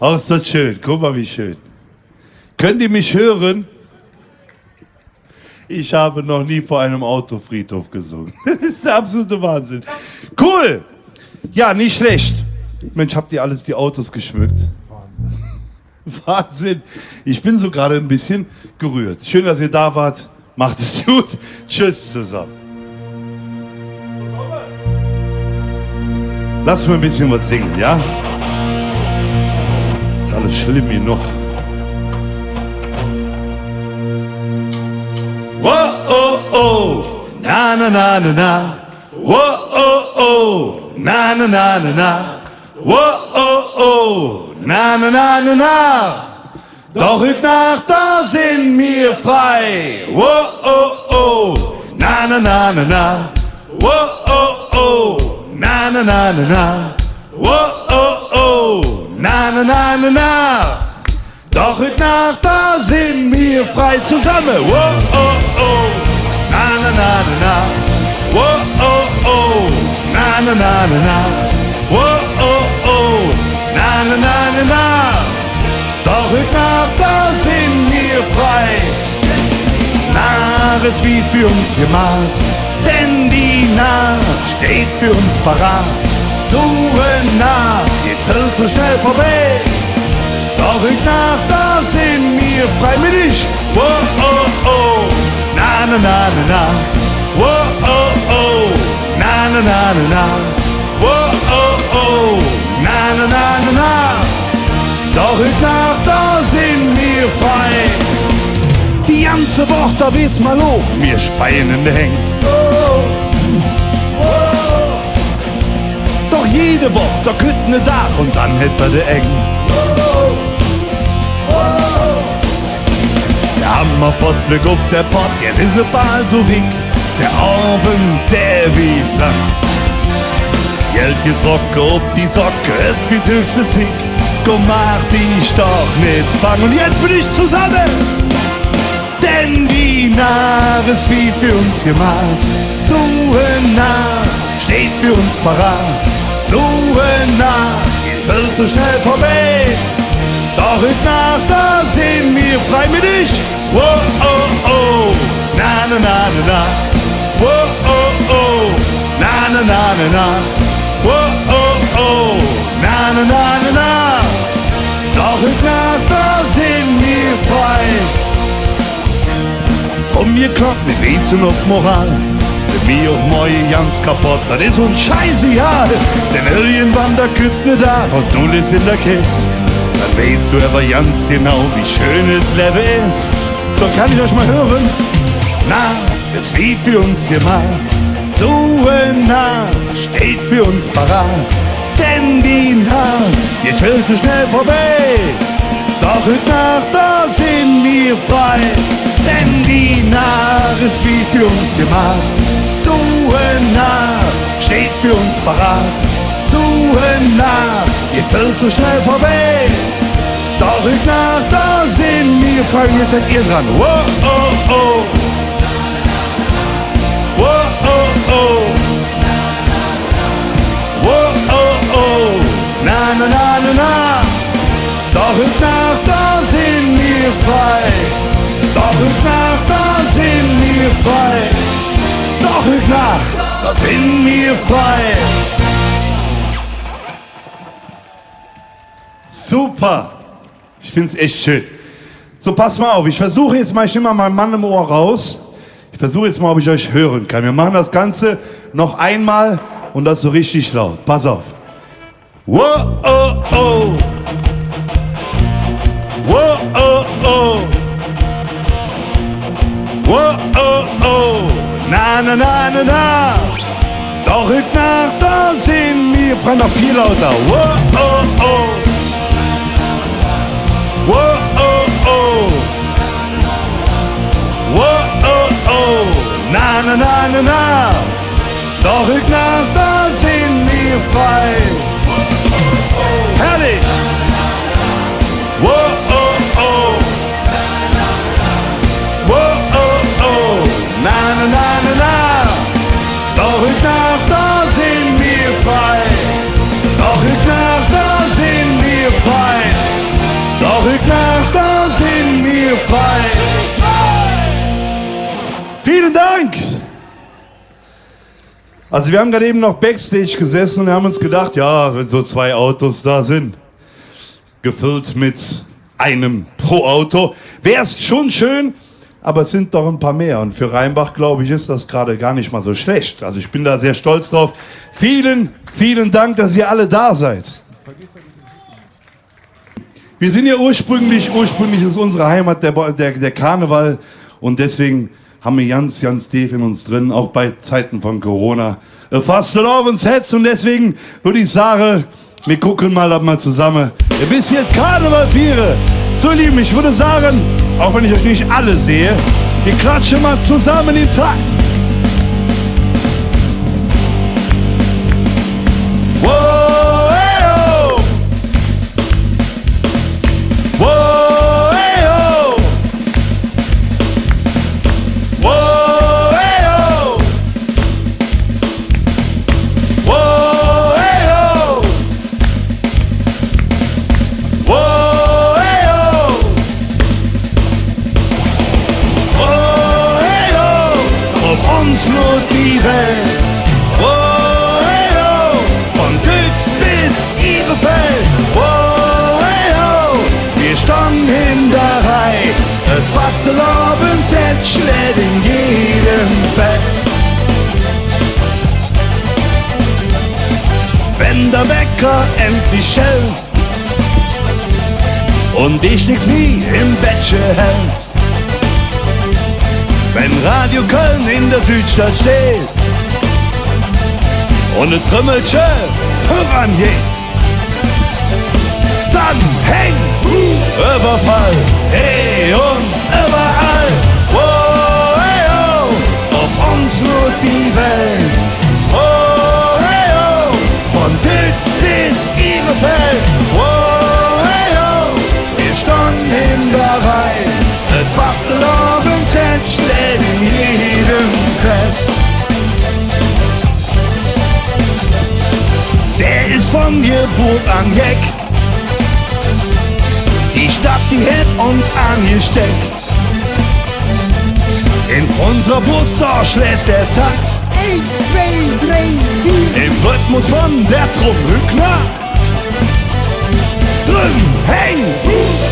Ach, ist das schön. Guck mal, wie schön. Könnt ihr mich hören? Ich habe noch nie vor einem Autofriedhof gesungen. Das ist der absolute Wahnsinn. Cool. Ja, nicht schlecht. Mensch, habt ihr alles die Autos geschmückt? Wahnsinn. Ich bin so gerade ein bisschen gerührt. Schön, dass ihr da wart. Macht es gut. Tschüss zusammen. Lass mir ein bisschen was singen, ja? Ist alles schlimm hier noch. Whoa, oh, oh, na, na, na, na, na. Whoa, oh, oh, na, na, na, na, na. Whoa, oh, oh, na, na, na, na, na. Doch heute Nacht, da sind wir frei. Whoa, oh, oh, na, na, na, na, na. Whoa, oh, oh, na, na, na, na, na. Whoa, oh, oh, na, na, na, na, na. Doch heute Nacht, da sind wir frei zusammen. Whoa, oh, oh, na, na, na, na, na. Whoa, oh, oh, na, na, na, na, na. Whoa, oh, oh, na, na, na, na, na. Doch heute Nacht, da sind wir frei. Nacht ist wie für uns gemalt, denn die Nacht steht für uns parat. Suchen nach, geht viel zu schnell vorbei. Doch heute Nacht, da sind wir frei mit ich. Whoa, oh, oh, na, na, na, na, na. Whoa, oh, oh, na, na, na, na, na. Whoa, oh, oh, na, na, na, na, na. Doch heute Nacht, da sind wir frei. Die ganze Woche, da wird's mal hoch, wir speien in der Hänge. Oh, oh. Doch jede Woche, da kütt ne Dach und dann hätt man de Eng. Oh, oh. Der Hammer fortflüg ob der Pott, jetzt ist er bald so weg. Der Abend, der wie lang. Geld getrocken ob die Socke, wie höchste Zick. Komm, mach dich doch nicht bang. Und jetzt bin ich zusammen. Denn die Nacht ist wie für uns gemalt. Suchen nach, steht für uns parat. Suchen nach, geht viel zu schnell vorbei. Doch heute Nacht, da sind wir frei mit dich. Whoa, oh, oh, na, na, na, na, na. Whoa, oh, oh, na, na, na, na, na. Whoa, oh, oh, na, na, na, na, na. Doch heute Nacht, da sind wir frei. Drum ihr klappt mit Riesen auf Moral. Sind wir auf Moje ganz kaputt, das ist uns scheißegal. Denn irgendwann da kütt ne da und du ist in der Kiste. Dann weißt du aber ganz genau, wie schön das Leben ist. So kann ich euch mal hören. Na, ist wie für uns gemalt. Suchen nach, steht für uns parat. Denn die Nacht geht viel zu schnell vorbei. Doch heute Nacht, da sind wir frei. Denn die Nacht ist wie für uns gemalt. Suchen nach, steht für uns parat. Suchen nach, geht viel zu schnell vorbei. Doch heute Nacht, da sind wir frei. Jetzt seid ihr dran. Whoa, oh, oh. Whoa, oh, oh. Whoa, oh, oh. Na, na, na, na, na. Doch heute Nacht, da sind wir frei. Doch heute Nacht, da sind wir frei. Doch heute Nacht, da sind wir frei. Super. Ich find's echt schön. So, pass mal auf. Ich versuche jetzt mal, ich nehme mal meinen Mann im Ohr raus. Ich versuche jetzt mal, ob ich euch hören kann. Wir machen das Ganze noch einmal und das so richtig laut. Pass auf. Whoa, oh, oh. Whoa, oh, oh. Whoa, oh, oh. Na, na, na, na, na. Doch heute Nacht, da sind wir frei. Noch viel lauter. Whoa, oh, oh. Whoa, oh, oh. Whoa, oh, oh. Na, na, na, na, na. Doch heute Nacht, da sind wir frei. Herrlich. Whoa, oh, oh. Whoa, oh, oh. Na, na, na, na, na. Doch heute Nacht, da sind wir frei. Doch heute Nacht, da sind wir frei. Vielen Dank! Also wir haben gerade eben noch Backstage gesessen und haben uns gedacht, ja, wenn so 2 Autos da sind, gefüllt mit einem pro Auto, wäre es schon schön, aber es sind doch ein paar mehr. Und für Rheinbach, glaube ich, ist das gerade gar nicht mal so schlecht. Also ich bin da sehr stolz drauf. Vielen, vielen Dank, dass ihr alle da seid. Wir sind ja ursprünglich ist unsere Heimat der Karneval und deswegen haben wir ganz, ganz tief in uns drin, auch bei Zeiten von Corona, Fasten auf uns Herz und deswegen würde ich sagen, wir gucken mal zusammen ein bisschen Karneval feiern. So, Lieben, ich würde sagen, auch wenn ich euch nicht alle sehe, wir klatschen mal zusammen im Takt. Whoa, hey, oh. Whoa, hey, oh. Whoa, hey, oh. Whoa, hey, oh. Whoa, hey, oh. Whoa, hey, oh. Um uns nur die Welt. Whoa, hey, oh. Von Dütz bis Ihrefeld. Whoa, hey, oh. Wir standen in der Reihe. Das Fastelovensett schlägt in jedem Feld. Wenn der Wecker endlich schellt und dich nix wie im Bettchen hält. Wenn Radio Köln in der Südstadt steht und ein Trümmelchen vorangeht, dann häng, Überfall, hey und überall. Oh, hey, oh, auf uns nur die Welt. Oh, hey, oh, von Dütz bis Ihrefeld. Oh, hey, oh, wir standen in der Reihe. Das Fastelovensett schlägt in jedem Fest. Der ist von Geburt an Jeck. Die Stadt, die hätt uns angesteckt. In unserer Brust, da schlägt der Takt. 1, 2, 3, 4. Im Rhythmus von der Trommel, drin, häng,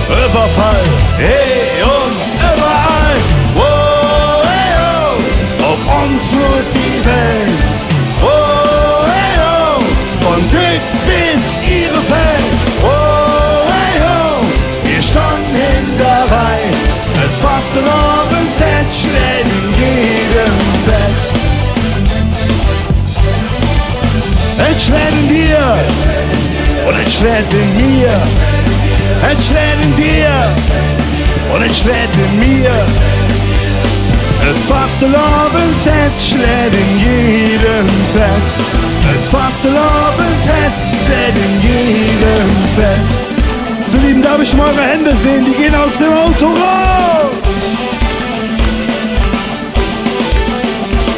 Überfall, hey und überall. Oh, hey, oh, auf uns nur die Welt. Oh, hey, oh, von Dütz bis Ihrefeld. Oh, hey, oh, wir standen in der Reihe. Das Fastelovensett schlägt in jedem Fest. Es schlägt in dir und es schlägt in mir. Es schlägt in dir und es schlägt in mir. Das Fastelovensett schlägt in jedem Fest. Das Fastelovensett schlägt in jedem Fest. So, Lieben, darf ich mal eure Hände sehen? Die gehen aus dem Auto raus.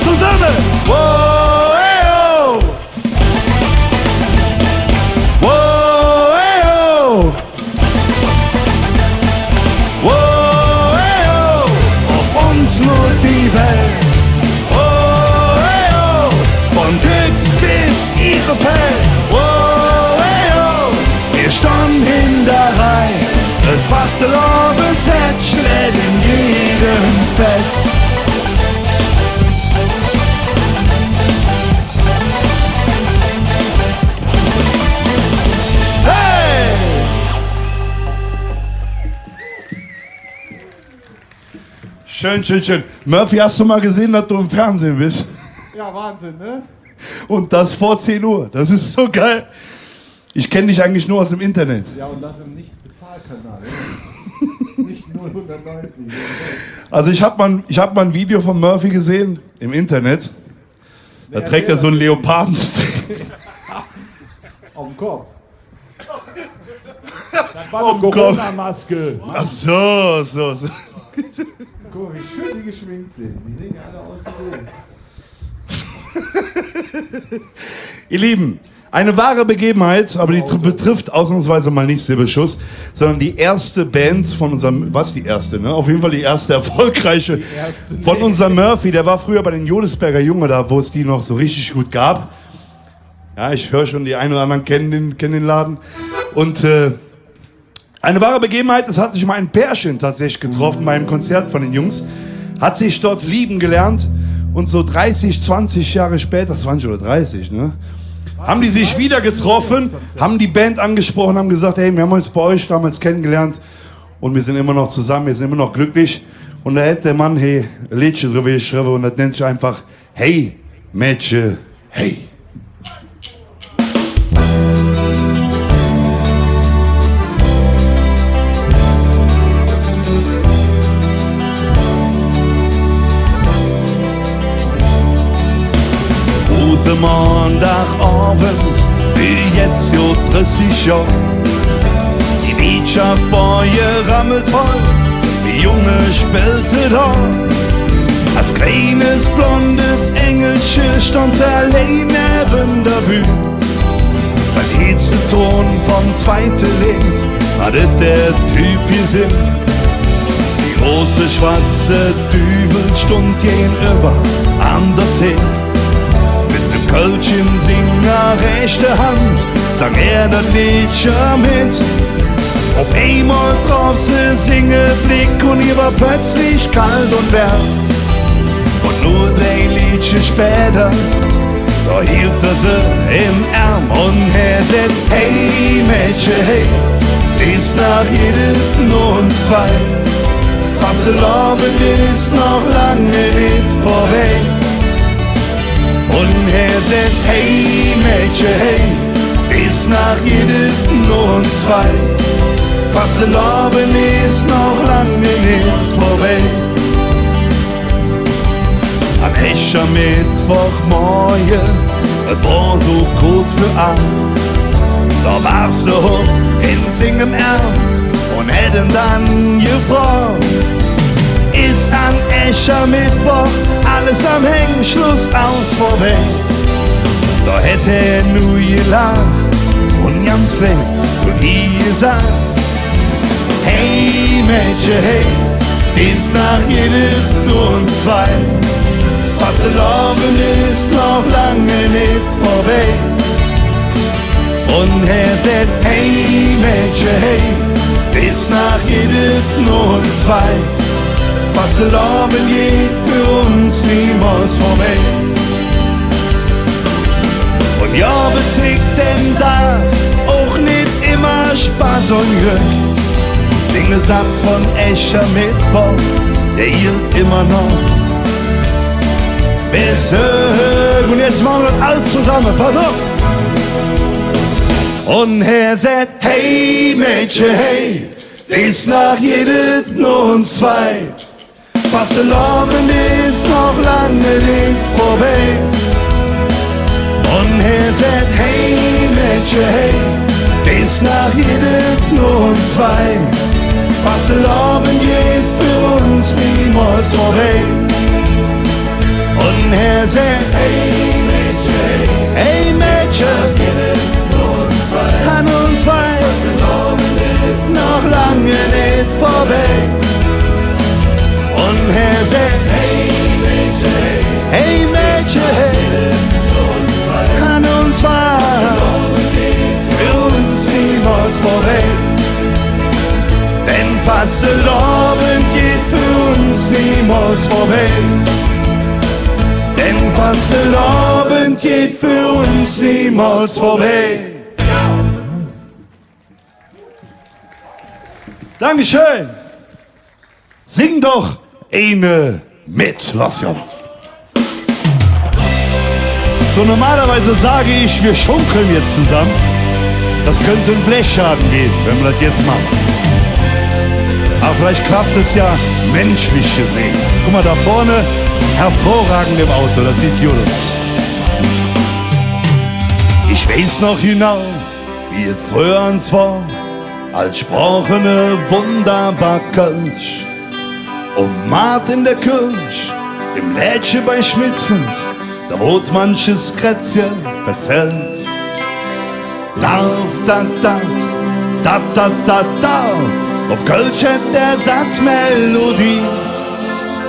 Zusammen. Whoa, hey, oh. Whoa, hey, oh. Whoa, hey, oh. Auf uns nur die Welt. Oh, hey, oh. Von Dütz bis Ihrefeld. Oh, hey, oh. Wir standen in der Reihe. Das Fastelovensett schlägt in jedem Fest. Schön, schön, schön. Murphy, hast du mal gesehen, dass du im Fernsehen bist? Ja, Wahnsinn, ne? Und das vor 10 Uhr. Das ist so geil. Ich kenne dich eigentlich nur aus dem Internet. Ja, und das im Nicht-Bezahlkanal. Nicht 090. Also ich hab mal ein Video von Murphy gesehen im Internet. Da trägt er so einen Leopardenstrick. Auf dem Kopf. Das Auf war dem eine Kopf. Corona-Maske. Ach so. Guck mal, wie schön die geschminkt sind. Die sehen ja alle aus wie du. Ihr Lieben, Eine wahre Begebenheit, aber die betrifft ausnahmsweise mal nicht Silberschuss, sondern die erste Band von unserem, was die erste, ne? Auf jeden Fall die erste erfolgreiche von unserem Murphy. Der war früher bei den Jodesberger Junge da, wo es die noch so richtig gut gab. Ja, ich höre schon, die einen oder anderen kennen den Laden. Und eine wahre Begebenheit, es hat sich mal ein Pärchen tatsächlich getroffen bei einem Konzert von den Jungs, hat sich dort lieben gelernt und so 30, 20 Jahre später, 20 oder 30, ne? Haben die sich wieder getroffen, haben die Band angesprochen, haben gesagt, hey, wir haben uns bei euch damals kennengelernt und wir sind immer noch zusammen, wir sind immer noch glücklich. Und da hat der Mann, hey, ein Liedchen drüber geschrieben und das nennt sich einfach, hey, Mädchen, hey. Montagabend, wie jetzt jo 30 Jahre. Die Wirtschaft vor ihr rammelt voll, die Junge spielte da. Als kleines blondes Engelchen stand sie allein neben der Bühne. Beim letzten Ton vom zweiten Lied hatte der Typ gesehen. Die große schwarze Düvel stund gegenüber an der Tee. Kölchen Singer rechte Hand, sang das Liedchen mit. Auf einmal draußen singe Blick und ihr war plötzlich kalt und wärm. Und nur 3 Liedchen später, da hielt sie im Arm und er sagt, hey Mädchen, hey, ist nach jedem nur uns 2. Fast Leben ist noch lange nicht vorbei. Und er sagt, hey Mädchen, hey, ist nach jedem nur uns 2. Fast Leben ist noch lange nicht vorbei. Am Escher Mittwochmorgen, es war so kurz für 8. Da warst du in singem Arm und hätten dann gefragt, ist an Escher Mittwoch alles am Hängen, Schluss aus vorbei. Da hätte er nur gelacht und ganz flex und hier gesagt, hey Mädchen, hey, ist nach jedem nur uns 2. Fast Leben ist noch lange nicht vorbei. Und er sagt, hey Mädchen, hey, ist nach jedem nur uns 2. Was Leben geht für uns niemals vorbei. Und ja, bezwickt denn da auch nicht immer Spaß und Glück. Den Satz von Escher Mittwoch, der hielt immer noch bis höher. Und jetzt machen wir das alles zusammen, pass auf. Und er sagt, hey Mädchen, hey, ist nach jedem nur uns 2. Fast Leben ist noch lange nicht vorbei. Und er sagt, hey Mädchen, hey, ist nach jedem nur uns 2. Fast Leben geht für uns niemals vorbei. Und er sagt, hey Mädchen, hey Mädchen, an uns 2. Fast Leben ist noch lange nicht vorbei. Und er sagt, hey Mädchen, hey Mädchen, an uns 2, für uns niemals vorbei. Denn fast Leben geht für uns niemals vorbei. Denn fast Leben geht für uns niemals vorbei. Dankeschön. Sing doch eine mit, Lassion. So, normalerweise sage ich, wir schunkeln jetzt zusammen. Das könnte einen Blechschaden geben, wenn wir das jetzt machen. Aber vielleicht klappt es ja menschlich gesehen. Guck mal, da vorne, hervorragend im Auto, das sieht gut aus. Ich weiß noch genau, wie es früher uns war, als sprachene wunderbar Kölsch. Und Mart in der Kirch, im Lädchen bei Schmitzens, da wurde manches Krätzchen verzählt. darf. Ob Kölsch hat der Satzmelodie.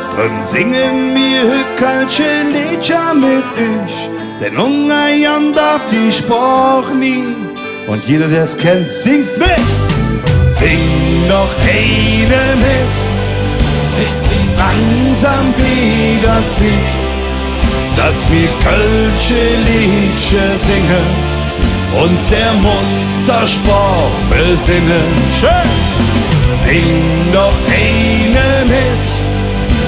Drum singen wir Kölsche Lieder mit ich. Denn Ungarn darf die Sprache nie. Und jeder, der es kennt, singt mit. Sing doch eine mit langsam wieder zieht, dass wir Kölsche Lieder singen, uns der Muttersprach besinnen. Schön! Sing doch eine mit,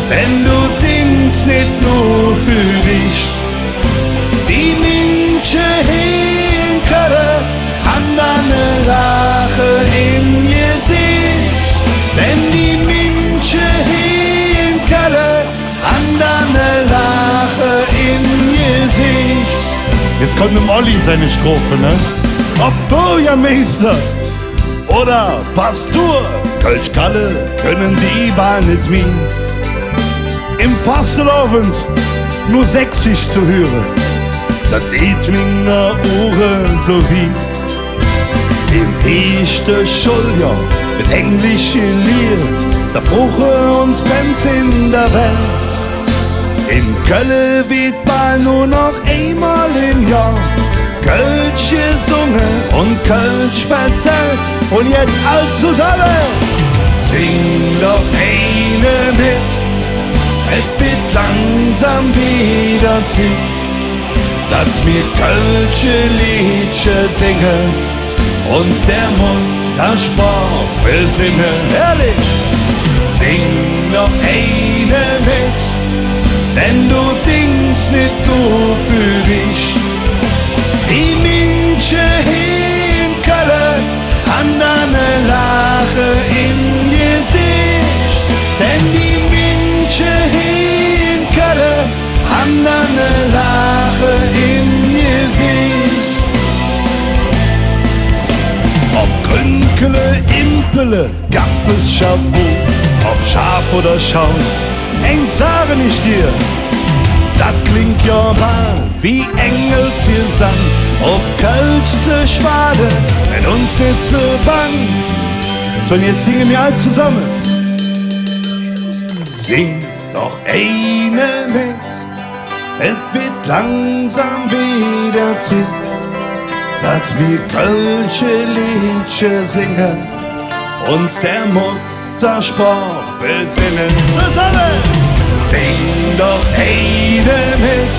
denn du singst nicht nur für dich. Die Menschen hier in Köln haben eine Lache im Gesicht, denn die Menschen hier in Köln haben eine Lache im Gesicht. Jetzt kommt dem Olli seine Strophe, ne? Ob Bürgermeister oder Pastor, Kölsch-Kalle können die Wahl nicht mehr. Im Fastenabend nur sächsisch zu hören, das geht meiner Ohren so wie. Im ersten Schuljahr mit Englisch gelehrt, da brauchen uns Bands in der Welt. In Köln wird bald nur noch einmal im Jahr Kölsch gesungen und Kölsch verzählt. Und jetzt all zusammen, sing doch eine mit, es wird langsam wieder Zeit, dass wir Kölsche Lieder singen, uns der Muttersprach besinnen. Ehrlich, sing doch eine mit, denn du singst nicht nur für dich. Die Menschen hier in Köln haben eine Lache im Gesicht, denn die Menschen hier in Köln haben eine Lache im Gesicht. Ob Grünkele, Impele, Gappes, Chavot, ob Schaf oder Schaus, eins sage ich dir, das klingt ja mal wie Engelsgesang. Ob Kölsch zu schwade, wenn uns nicht so bang. So, und jetzt singen wir alle zusammen. Sing doch eine mit, es wird langsam wieder Zeit, dass wir Kölsche Lieder singen, uns der Muttersprach besinnen. Zusammen! Sing doch eine mit,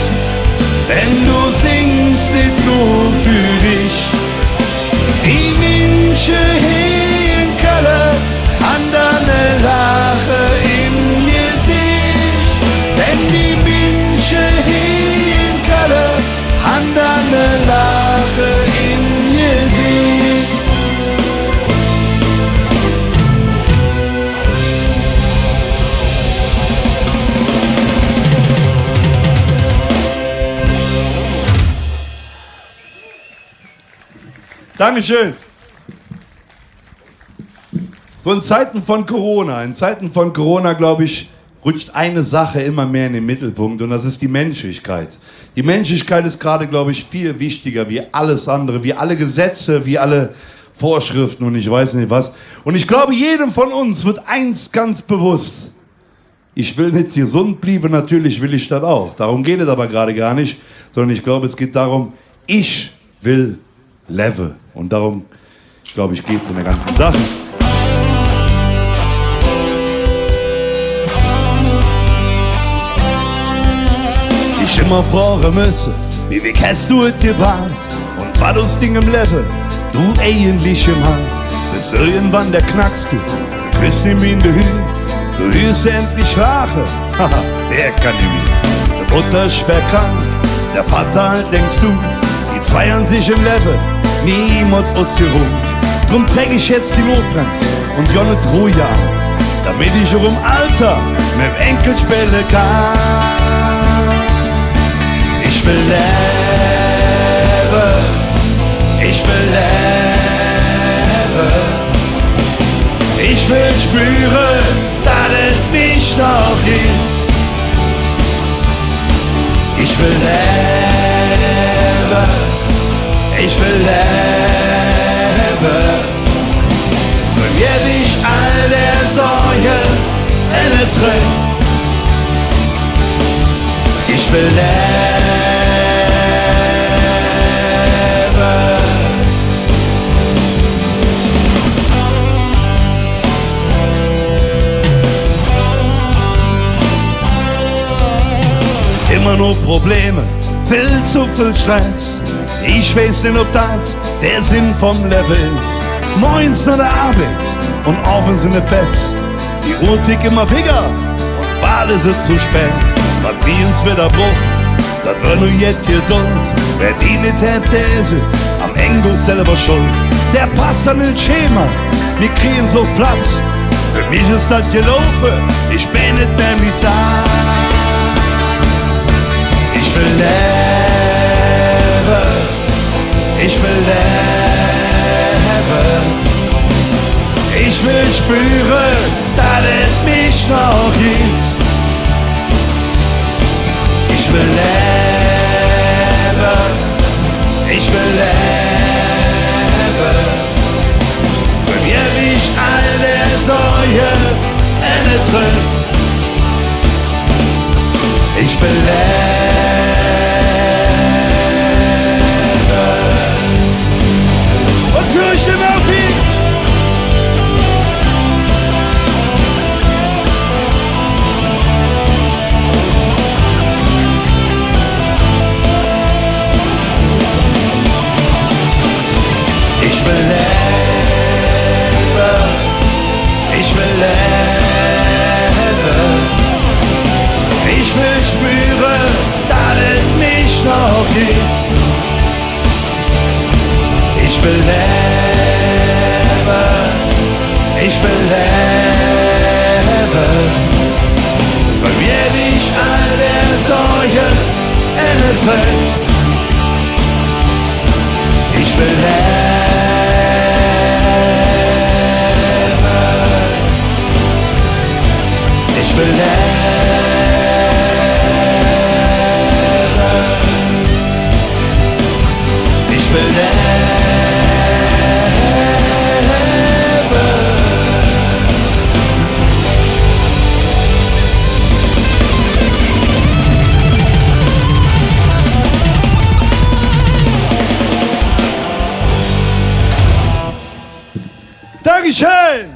denn du singst nicht nur für dich. Die Menschen hier in Köln haben eine Lache im Gesicht, denn die Menschen hier in Köln haben eine Lache im Gesicht. Dankeschön. So in Zeiten von Corona, glaube ich, rutscht eine Sache immer mehr in den Mittelpunkt und das ist die Menschlichkeit. Die Menschlichkeit ist gerade, glaube ich, viel wichtiger wie alles andere, wie alle Gesetze, wie alle Vorschriften und ich weiß nicht was. Und ich glaube, jedem von uns wird eins ganz bewusst. Ich will nicht gesund bleiben, natürlich will ich das auch. Darum geht es aber gerade gar nicht, sondern ich glaube, es geht darum, ich will leben. Und darum, glaube ich, geht es in der ganzen Sache. Sich immer fragen müssen, wie hast du es gebahnt und was das Ding im Leben du eigentlich im Hand. Bis irgendwann der Knacks geht, du küsst ihm in die Höhe, du hörst endlich schlafen, haha, der kann nicht mehr. Der Mutter ist schwer krank, der Vater halt denkst du, die zwei an sich im Leben niemals ausgeruht. Drum träg ich jetzt die Notbremse und jonnet ruhig an, damit ich auch im Alter mit dem Enkel spielen kann. Ich will leben, ich will leben, ich will spüren, dass es mich noch gibt. Ich will leben, ich will leben. eine Träne. Ich will leben. Immer nur Probleme, viel zu viel Stress. Ich weiß nicht, ob das der Sinn vom Leben ist. Morgens nach der Arbeit und abends in der Bett. Die Uhr tickt immer wieder und bald ist es zu spät. Was wie uns wieder bruch, das wird nur jetzt geduld. Wer die nicht hätte, der ist am Ende selber schuld. Der passt an den Schema, wir kriegen so Platz. Für mich ist das gelaufen, ich bin nicht mehr wie Saar. Ich will leben, ich will leben. Ich will spüren, dass es mich noch gibt. Ich will leben, ich will leben. Bei mir riecht all der Säue eine drin. Ich will leben. Und für euch den Murphy. Ich will leben, ich will leben. Ich will spüren, dass es mich noch gibt. Ich will leben, ich will leben. Bei mir riecht all der Sorge eine Träne. Ich will leben, ich will leben. Ich will leben. Dankeschön!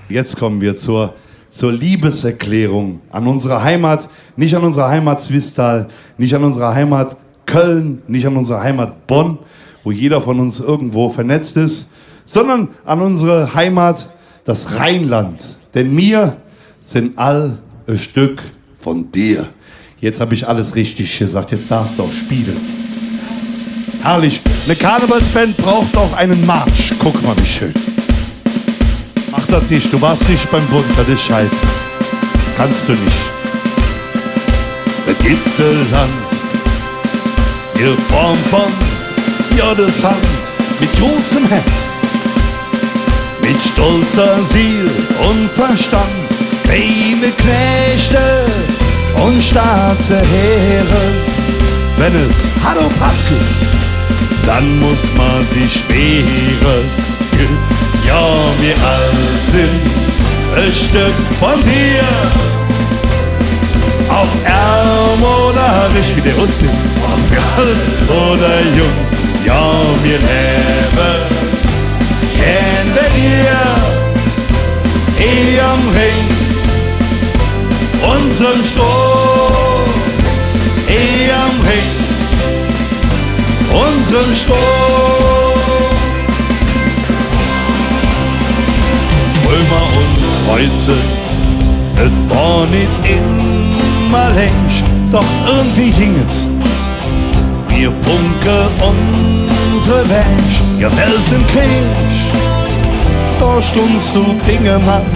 Jetzt kommen wir zur Liebeserklärung an unsere Heimat, nicht an unsere Heimat Zwistal, nicht an unsere Heimat Köln, nicht an unsere Heimat Bonn, wo jeder von uns irgendwo vernetzt ist, sondern an unsere Heimat, das Rheinland. Denn wir sind all ein Stück von dir. Jetzt habe ich alles richtig gesagt, jetzt darfst du auch spielen. Herrlich, eine Karnevalsband braucht auch einen Marsch. Guck mal, wie schön. Mach das nicht, du warst nicht beim Bund, das ist scheiße. Kannst du nicht. Es gibt ein Land, in Form von Gottes Hand, mit großem Herz, mit stolzer Seele und Verstand, kleine Knechte und staatsche Heere. Wenn es hart auf hart geht, dann muss man sich wehren. Ja, wir all sind ein Stück von dir. Auf Arm oder reich, wie der Osten, ob alt oder jung. Ja, wir leben gern bei dir. Am Ring, unserem Stroh. Am Ring, unserem Stroh. Römer und Preußen, es war nicht immer längst, doch irgendwie ging es. Wir funken unsere Weg, ja selbst im Krieg, da stundst du Dinge, Mann.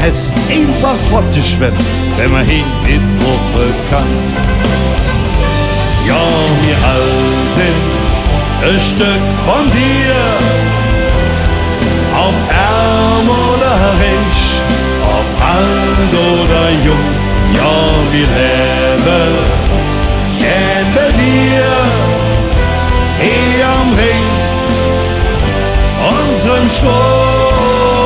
Es einfach fortgeschwemmt, wenn man hin mit Woche kann. Ja, wir all sind ein Stück von dir. Auf arm oder reich, auf alt oder jung. Ja, wir leben gern bei dir. Hier am Ring, unserem Stroh.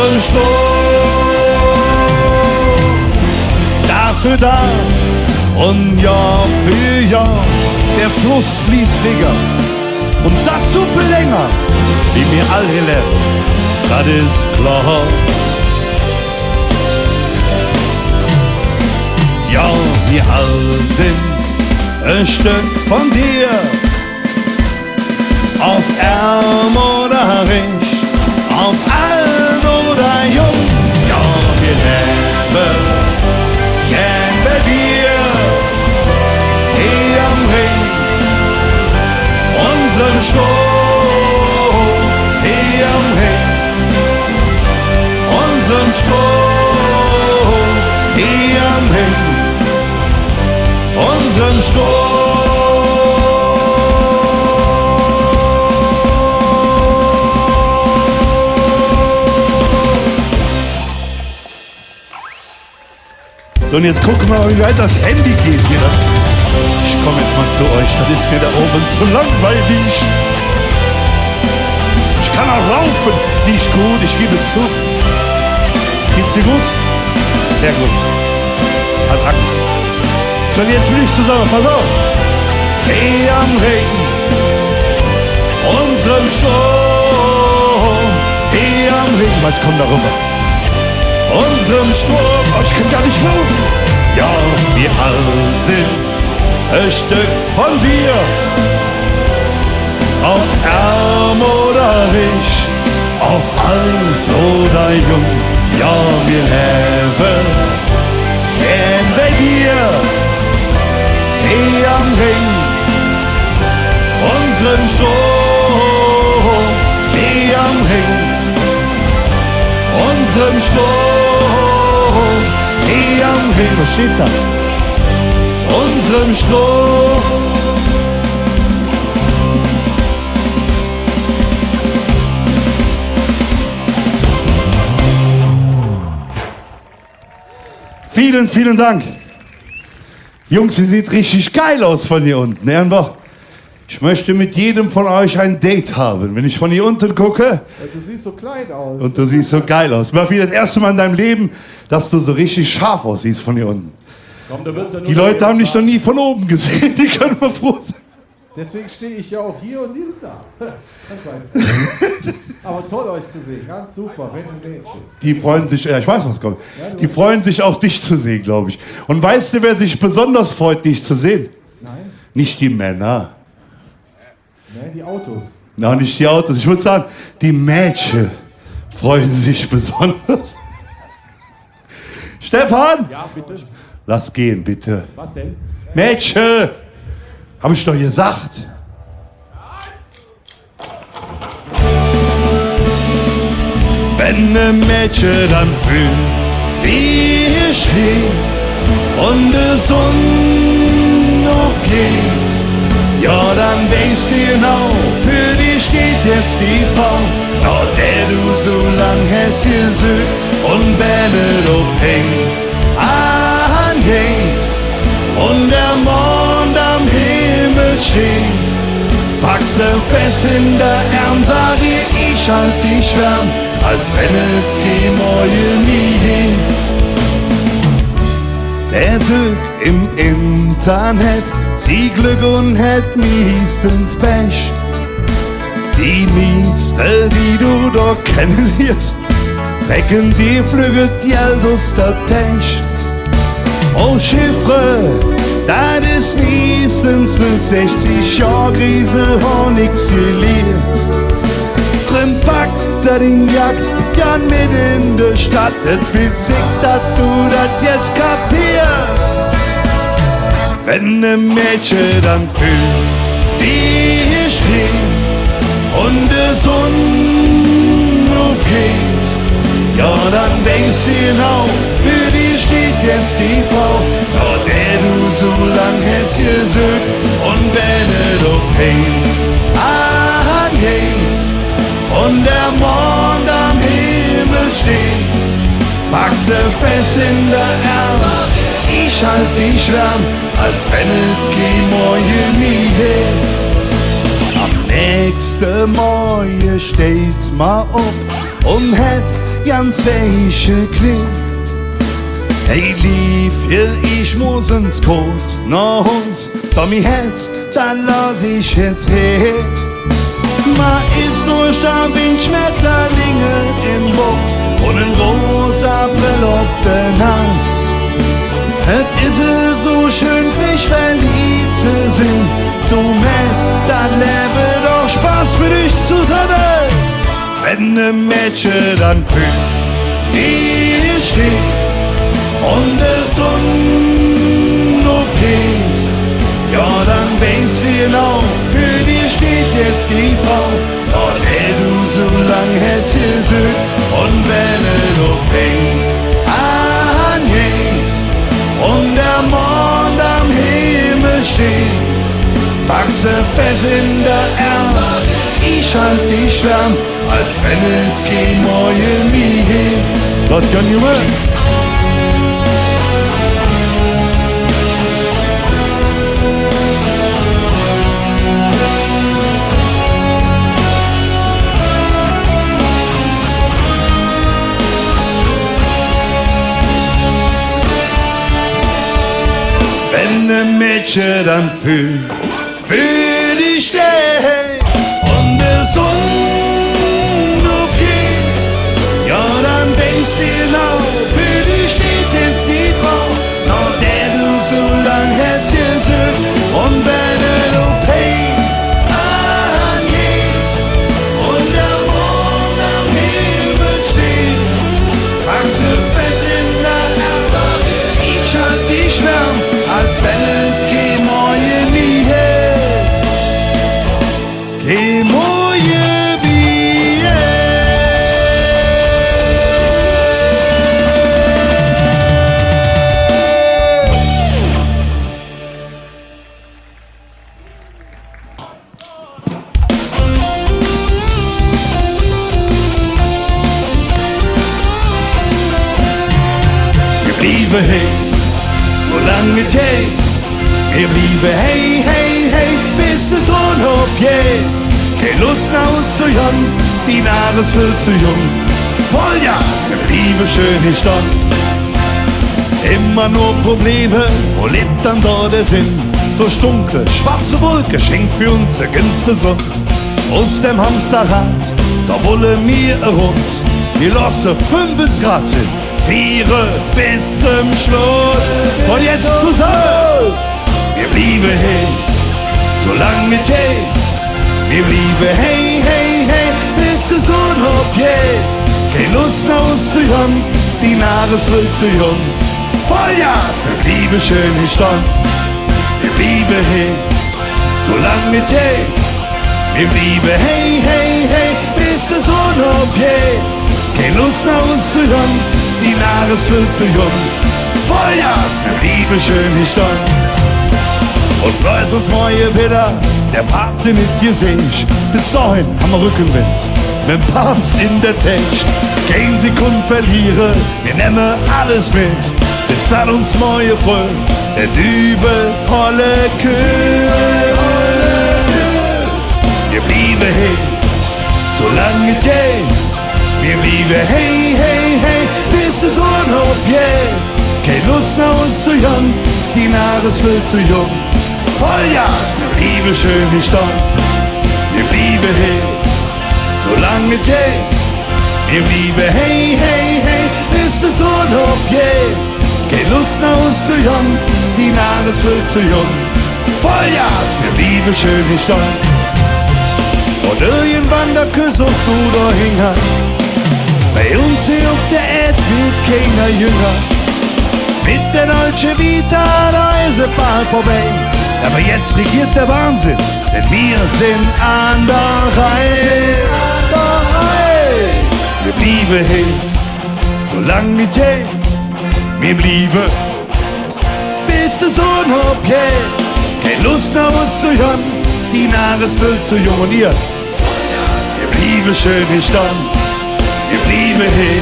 unseren Strom. Tag für Tag und Jahr für Jahr, der Fluss fließt dicker und dazu viel länger, wie mir alle lebt, das ist klar. Ja, wir all sind ein Stück von dir, auf arm oder reich, auf alt oder jung. Ja, wir leben gern bei dir, hier am Ring, unseren Strom, hier am Ring, unseren Strom, hier am Ring, unseren Strom. So, und jetzt gucken wir mal, wie weit das Handy geht hier. Ich komme jetzt mal zu euch, das ist mir da oben zu langweilig. Ich kann auch laufen, nicht gut, ich gebe es zu. Geht's dir gut? Sehr gut. Hat Angst. So, und jetzt will ich zusammen, pass auf. Hey am Ring, unseren Strom. Hey am Ring, was kommt da rüber? Unserem Strom, oh, ich kann gar nicht laufen. Ja, wir alle sind ein Stück von dir, auf arm oder reich, auf alt oder jung. Ja, wir leben gern bei dir, hier am Ring, unserem Strom, hier am Ring, unserem Strom, hier am Ring, was steht da? Unserem Strom. Vielen, vielen Dank. Jungs, ihr seht richtig geil aus von hier unten. Ehrenbach. Ich möchte mit jedem von euch ein Date haben. Wenn ich von hier unten gucke. Ja, du siehst so klein aus. Und du siehst so geil aus. Murphy, das erste Mal in deinem Leben, dass du so richtig scharf aussiehst von hier unten. Komm, da wird's ja nur Die Leute haben dich noch nie von oben gesehen. Die können mal froh sein. Deswegen stehe ich ja auch hier und die sind da. Ganz einfach. Aber toll euch zu sehen. Ganz super. Wenn und Mädchen. Die freuen sich, ja, ich weiß, was kommt. Die freuen sich auch, dich zu sehen, glaube ich. Und weißt du, wer sich besonders freut, dich zu sehen? Nein? Nicht die Männer. Nein, die Autos. Na, nicht die Autos. Ich würde sagen, die Mädchen freuen sich besonders. Stefan! Ja, bitte. Lass gehen, bitte. Was denn? Mädchen! Hab ich doch gesagt. Wenn ne Mädchen dann fühlt, wie hier steht und die Sonne geht, ja, dann weißt du genau, für dich steht jetzt die Frau, nach der du so lang hast gesucht und wenn du anhängt und der Mond am Himmel steht, pack sie fest in der Arm, sag ihr, ich halt dich warm, als wenn es die Morgen nie hinkt. Der Glück im Internet, sie Glück und hätt meistens Pech. Die Mieste, die du dort kennenlernst, trecken die Flügel Geld aus der Tasche. Oh Chiffre, das ist meistens ne 60 Jahre Krise, hat nix gelehrt. Drin packt er den Jack, Jan mit in der Stadt, et witzig, dass du das jetzt kapierst. Wenn ne Mädchen dann fühlt, wie hier steht und die Sonne geht, ja, dann denkst du genau, für die steht jetzt die Frau, nach der du so lang hast gesucht und wenn du anhängst und der Mond am Himmel steht, pack sie fest in der Arm, ich halt dich warm, als wenn es kein Morgen nie ist. Am nächsten Morgen steht's mal auf und hätt ganz weiche Knie. Hey, lief, ich muss ins Kot, noch uns, da mi Herz, dann lass ich jetzt her. Ma ist durch da wie Schmetterlinge im Buch und ein rosa verlobter Hals. Es ist so schön, frisch verliebt zu sein, so nett, dann lebe doch Spaß mit euch zusammen. Wenn ne Mädchen dann fühlt, die steht und der Sonne geht, ja dann weißt du genau, für die steht jetzt die Frau, oh der du so lang hast gesüht, und wenn du pink anhängst und der Mond am Himmel steht, packst du fest in der Erde, ich halt dich warm, als wenn es kein Morgen mehr gibt. Gott kann Junge. Wenn ne Mädchen dann fühlt, für dich steht und der Sonne geht, ja dann weißt du genau, für dich steht jetzt die Frau, nach der du so lang hast gesühnt, und wenn du Pain angehst und der Mond am Himmel steht, packst du fest in der Erde, ich halt dich warm, als wenn es kein Morgen nie hätt. Kein Morgen wie hätt. Wir blieben hey, solange hey, wir blieben hey, hey, hey, bis die Sonne aufgeht. Keine Lust auszujagen, die Nase ist viel zu jung. Vollgas, wir blieben schön hier stand. Immer nur Probleme, wo liegt dann dort der Sinn? Durch dunkle, schwarze Wolke schenkt für uns der günstige Sonne. Aus dem Hamsterrad, da wollen wir rund. Wir lassen 5 Grad sind, 4 bis zum Schluss. Und jetzt zusammen, wir blieben hey, solange hey. Wir blieben hey, hey, hey, bis die Sonne aufgeht. Keine Lust auszujagen, die Nase ist viel zu jung. Vollgas, wir blieben schön hier stand. Wir blieben hey, solange hey. Wir blieben hey, hey, hey, bis die Sonne aufgeht. Keine Lust auszujagen, die Nase ist viel zu jung. Vollgas, wir blieben schön hier stand. Und bleibt uns neue wieder, der Papst in nicht gesehen. Bis dahin haben wir Rückenwind, mit dem Papst in der Tasche. Keine Sekunde verlieren, wir nehmen alles mit. Bis dann uns neue Freund, der Dübel, Holle Köhl. Wir blieben hey, solange hey. Wir blieben hey, hey, hey, bis die Sonne aufgeht. Keine Lust auszujagen, die Nase ist viel zu jung. Vollgas, wir blieben schön hier stand. Wir blieben hey, solange hey. Wir blieben hey, hey, hey, bis die Sonne aufgeht. Keine Lust auszujagen, die Nase ist viel zu jung. Vollgas, wir blieben schön hier stand. Und irgendwann der Kuss auf du da hinger. Bei uns hier auf der Erde wird keiner jünger. Mit der Dolce Vita, da ist ein Ball vorbei. Aber jetzt regiert der Wahnsinn, denn wir sind an der Reihe. Wir blieben hey, solange hey. Wir blieben, bis die Sonne aufgeht. Keine Lust auszujagen, die Nase ist viel zu jung. Und ihr, wir blieben schön hier stand. Wir blieben hey,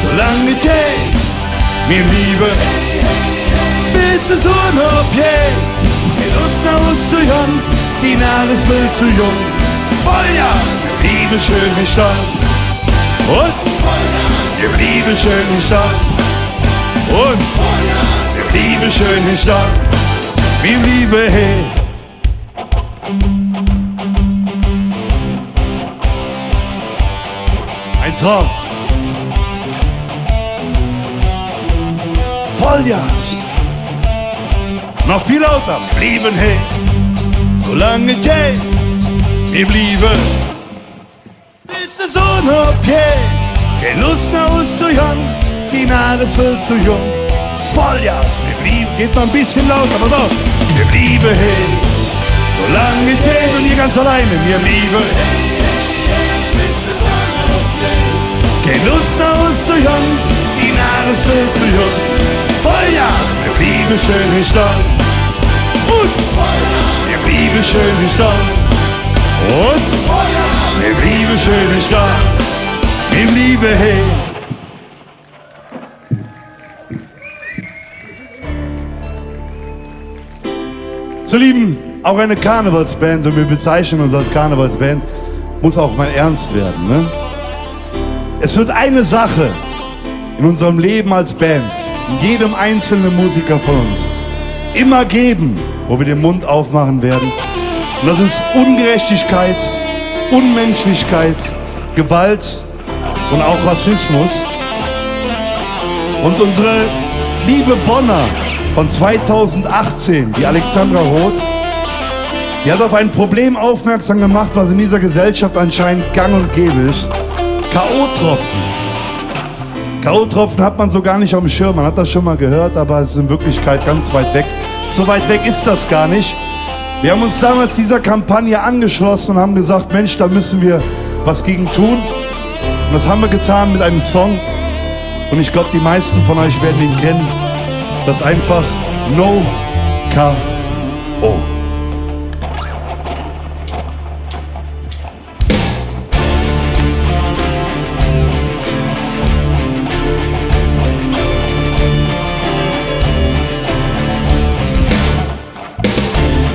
solange hey. Wir blieben, bis die Sonne aufgeht. Keine Lust auszujagen, die Nase ist viel zu jung. Vollgas, wir blieben schön hier stand. Und? wir blieben schön in Stadt. Und wir blieben schön in Stadt. Wir blieben hey. Ein Traum. Vollgas. Noch viel lauter. Wir blieben hey. Solange geht. Wir blieben. Bis der Sonne abgeht. Keine Lust mehr auszujagen. Die Nase ist viel zu jung. Vollgas. Wir blieben. Geht noch ein bisschen lauter, aber doch. Wir blieben hey. Solange geht und ihr ganz alleine. Wir blieben hey. Keine Lust mehr auszujagen. Die Nase ist viel zu jung. Vollgas. Wir blieben schön in Stadt. Und wir blieben schön in Stadt. Und wir blieben schön in Stadt. Wir blieben hey. So lieben, auch eine Karnevalsband, und wir bezeichnen uns als Karnevalsband, muss auch mal ernst werden. Ne? Es wird eine Sache in unserem Leben als Band, in jedem einzelnen Musiker von uns, immer geben, wo wir den Mund aufmachen werden. Und das ist Ungerechtigkeit, Unmenschlichkeit, Gewalt und auch Rassismus. Und unsere liebe Bonner von 2018, die Alexandra Roth, die hat auf ein Problem aufmerksam gemacht, was in dieser Gesellschaft anscheinend gang und gäbe ist. K.O.-Tropfen. K.O.-Tropfen hat man so gar nicht auf dem Schirm, man hat das schon mal gehört, aber es ist in Wirklichkeit ganz weit weg. So weit weg ist das gar nicht. Wir haben uns damals dieser Kampagne angeschlossen und haben gesagt, Mensch, da müssen wir was gegen tun. Und das haben wir getan mit einem Song. Und ich glaube, die meisten von euch werden ihn kennen. Das ist einfach No K.O.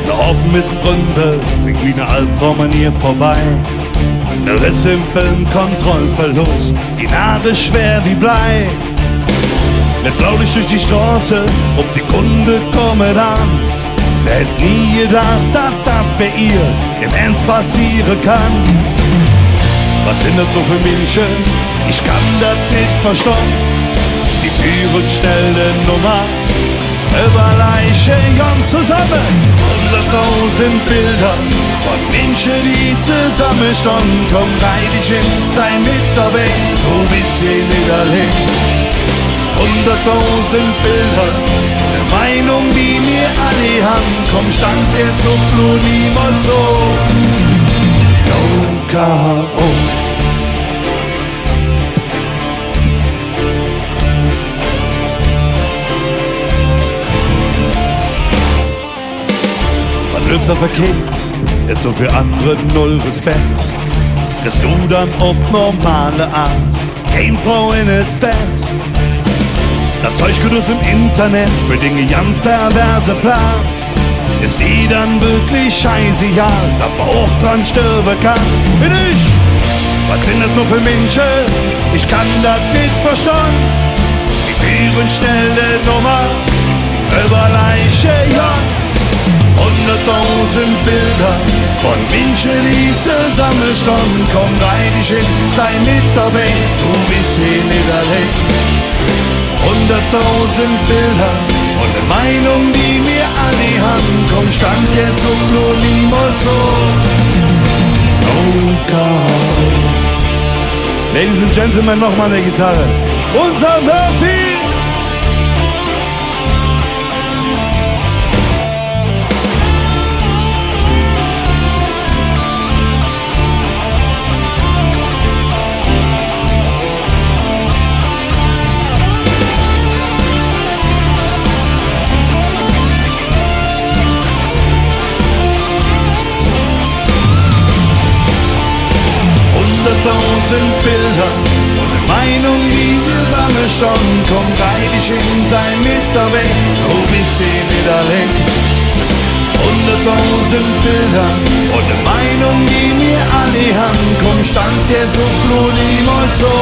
Laufen mit Freunden, trink wie eine Albtraum an ihr vorbei. Der Riss im Film, Kontrollverlust, die Nase schwer wie Blei. Mit Blaulicht durch die Straße, um Sekunde kommen an. Sie hätt nie gedacht, dass das bei ihr im Ernst passieren kann. Was sind das nur für Menschen? Ich kann das nicht verstehen. Die führen schnelle Nummer über Leiche ganz zusammen. 100.000 Bilder von Menschen, die zusammenstanden. Komm rein, ich hin, sei mit dabei, du bist hier nicht allein. 100.000 Bilder, eine Meinung, die mir alle haben. Komm, stand jetzt und nur niemals so. No K.O. Man öfter verkehrt, ist so für andere null Respekt. Kriegst du dann ob normale Art, kein Frau in ins Bett. Das Zeug geht uns im Internet für Dinge ganz perverse Plan. Ist die dann wirklich scheißegal, da Bauch dran sterben kann? Bin ich? Was sind das nur für Menschen? Ich kann das nicht verstehen. Die führen schnelle Nummer über Leiche, ja. 100.000 Bilder von Menschen, die zusammenstanden. Komm rein, ich hin, sei mit dabei, du bist hier nicht allein. 100.000 Bilder und eine Meinung, die mir alle haben. Komm, stand jetzt und nur niemals so. No K.O. Ladies and Gentlemen, nochmal eine Gitarre. Unser Murphy! Bilder und eine Meinung, die zusammenstanden. Komm rein, ich hin, sei mit dabei, du bist hier nicht allein. 100.000 Bilder und eine Meinung, die mir alle haben. Komm, stand jetzt und nur niemals so.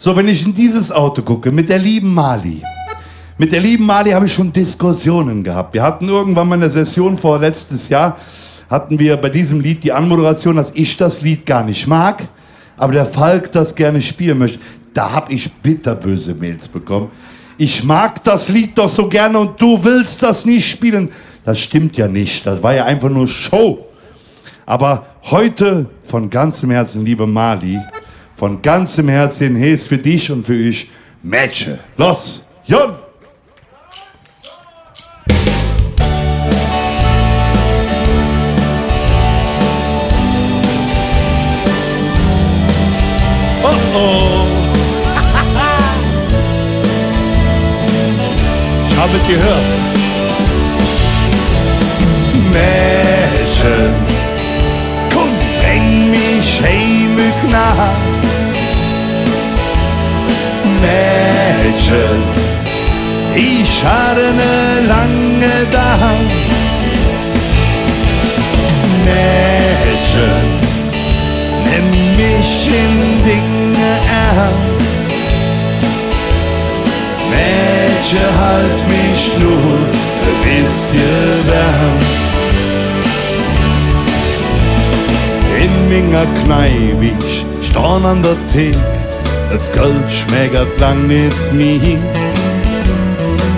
So, wenn ich in dieses Auto gucke, mit der lieben Mali. Mit der lieben Mali habe ich schon Diskussionen gehabt. Wir hatten irgendwann mal in der Session vor letztes Jahr, hatten wir bei diesem Lied die Anmoderation, dass ich das Lied gar nicht mag, aber der Falk das gerne spielen möchte. Da habe ich bitterböse Mails bekommen. Ich mag das Lied doch so gerne und du willst das nicht spielen. Das stimmt ja nicht, das war ja einfach nur Show. Aber heute von ganzem Herzen, liebe Mali, von ganzem Herzen, hey, ist für dich und für ich Mädchen. Los, Jon! Oh oh! Ich habe gehört. Mädchen, komm, bring mich heimig nach. Mädchen, ich hatte ne lange da. Mädchen, nimm mich in Dinge ernst. Mädchen, halt mich nur ein bisschen wärm. In meiner Kneipe, ich stand an der Theke, das Geld schmeckt lang nicht mehr.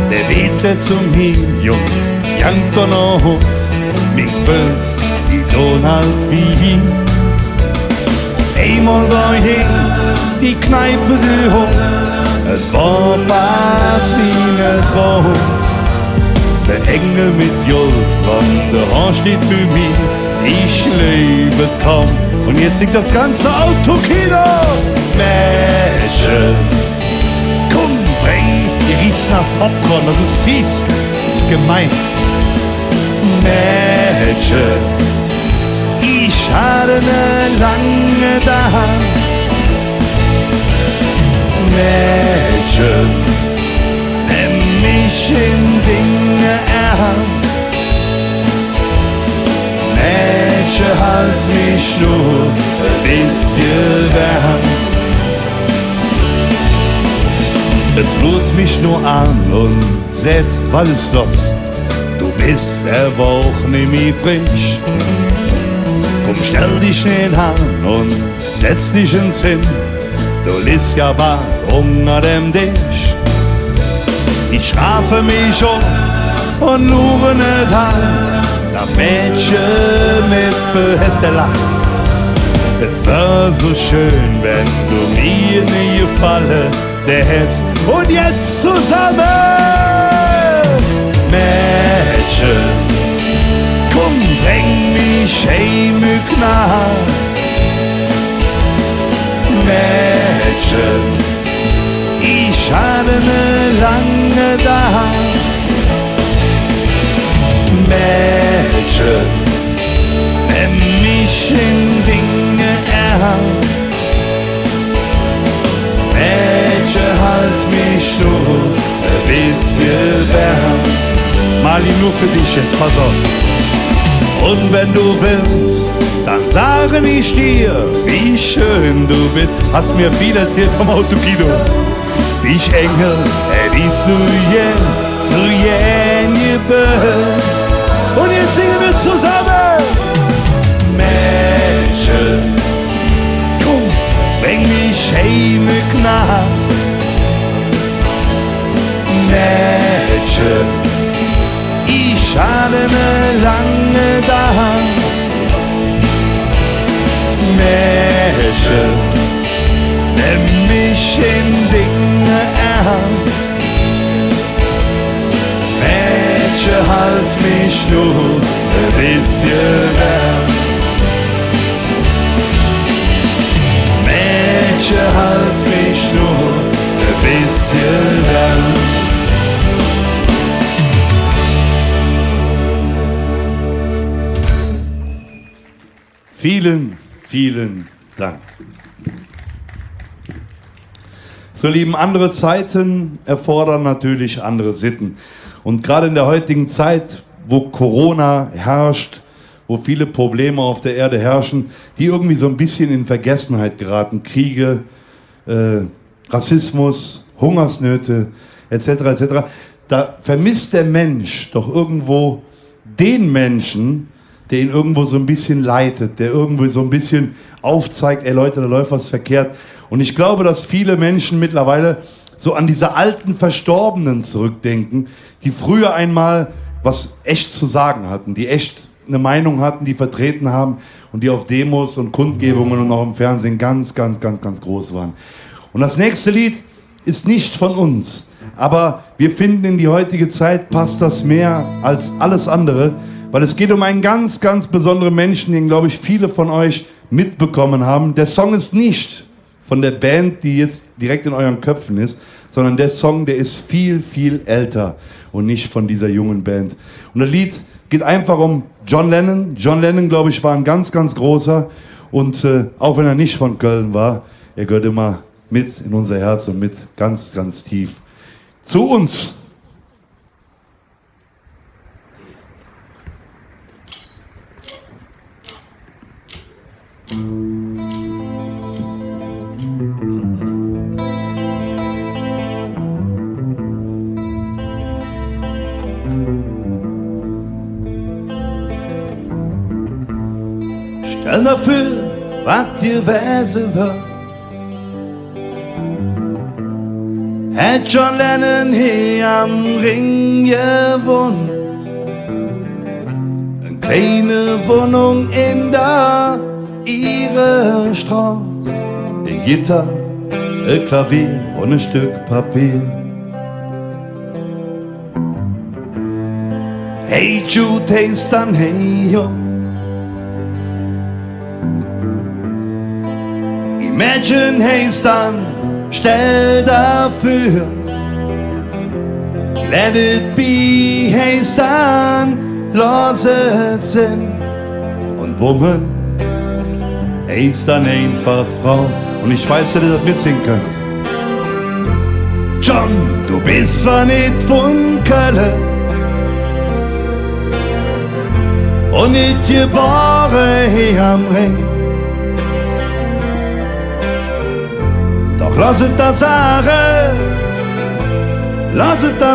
Der WC zu mir, Jung, jankt doch noch uns, mich fühlst, die tun halt wie. Einmal da hinten, die Kneipe, die hoch, es war fast wie ne Traum. Der Engel mit Goldband, der Horn steht für mich, ich lebe kaum. Und jetzt singt das ganze Autokino. Mädchen, komm, bring, ihr riecht's nach Popcorn, das ist fies, das ist gemein. Mädchen, ich hatte ne lange da. Mädchen, nimm mich in Dinge ernst. Mädchen, halt mich nur ein bisschen wärm. Jetzt blut mich nur an und seht, was ist los? Du bist aber auch nicht mehr frisch. Komm, stell dich schnell an und setz dich ins Hin. Du liegst ja bald unter dem Tisch. Ich schlafe mich um und lure nicht an. Das Mädchen mit Verhefte lacht. Es wär so schön, wenn du mir nie gefallen hättest. Und jetzt zusammen! Mädchen, komm, bring mich heimig nach. Mädchen, ich hatte ne lange da. Mädchen, nimm mich in Dinge ernst. Mädchen, halt mich nur ein bisschen wärm. Mali, nur für dich jetzt, pass auf. Und wenn du willst, dann sage ich dir, wie schön du bist. Hast mir viel erzählt vom Autokino. Wie ich Engel, die so jen gebührt. Und jetzt singen wir zusammen. Mädchen, komm, bring mich heimig nach. Mädchen, ich hatte ne lange da. Mädchen, nimm mich in Dinge ernst. Mädchen, halt mich nur ein bisschen wärm. Mädchen, halt mich nur ein bisschen wärm. Vielen, vielen Dank. So, Lieben, andere Zeiten erfordern natürlich andere Sitten. Und gerade in der heutigen Zeit, wo Corona herrscht, wo viele Probleme auf der Erde herrschen, die irgendwie so ein bisschen in Vergessenheit geraten, Kriege, Rassismus, Hungersnöte, etc., etc., da vermisst der Mensch doch irgendwo den Menschen, der ihn irgendwo so ein bisschen leitet, der irgendwo so ein bisschen aufzeigt, ey Leute, da läuft was verkehrt. Und ich glaube, dass viele Menschen mittlerweile so an diese alten Verstorbenen zurückdenken, die früher einmal was echt zu sagen hatten, die echt eine Meinung hatten, die vertreten haben und die auf Demos und Kundgebungen und auch im Fernsehen ganz, ganz, ganz, ganz groß waren. Und das nächste Lied ist nicht von uns, aber wir finden, in die heutige Zeit passt das mehr als alles andere, weil es geht um einen ganz, ganz besonderen Menschen, den, glaube ich, viele von euch mitbekommen haben. Der Song ist nicht von der Band, die jetzt direkt in euren Köpfen ist, sondern der Song, der ist viel, viel älter und nicht von dieser jungen Band. Und das Lied geht einfach um John Lennon. John Lennon, glaube ich, war ein ganz, ganz großer und auch wenn er nicht von Köln war, er gehört immer mit in unser Herz und mit ganz, ganz tief zu uns. Stell dafür, was dir Weise wird. Hat John Lennon hier am Ring gewohnt. Eine kleine Wohnung in der ihre Straße. Eine Gitarre, ein Klavier und ein Stück Papier. Hey Jude, hey Stan, hey yo. Imagine, hey Stan, stell dafür. Let it be, hey Stan, lass es sein. Und Woman, hey Stan, einfach Frau. Und ich weiß, dass ihr das mitsingen könnt. John, du bist zwar nicht von Köln und nicht geboren hier am Ring. Doch lass es da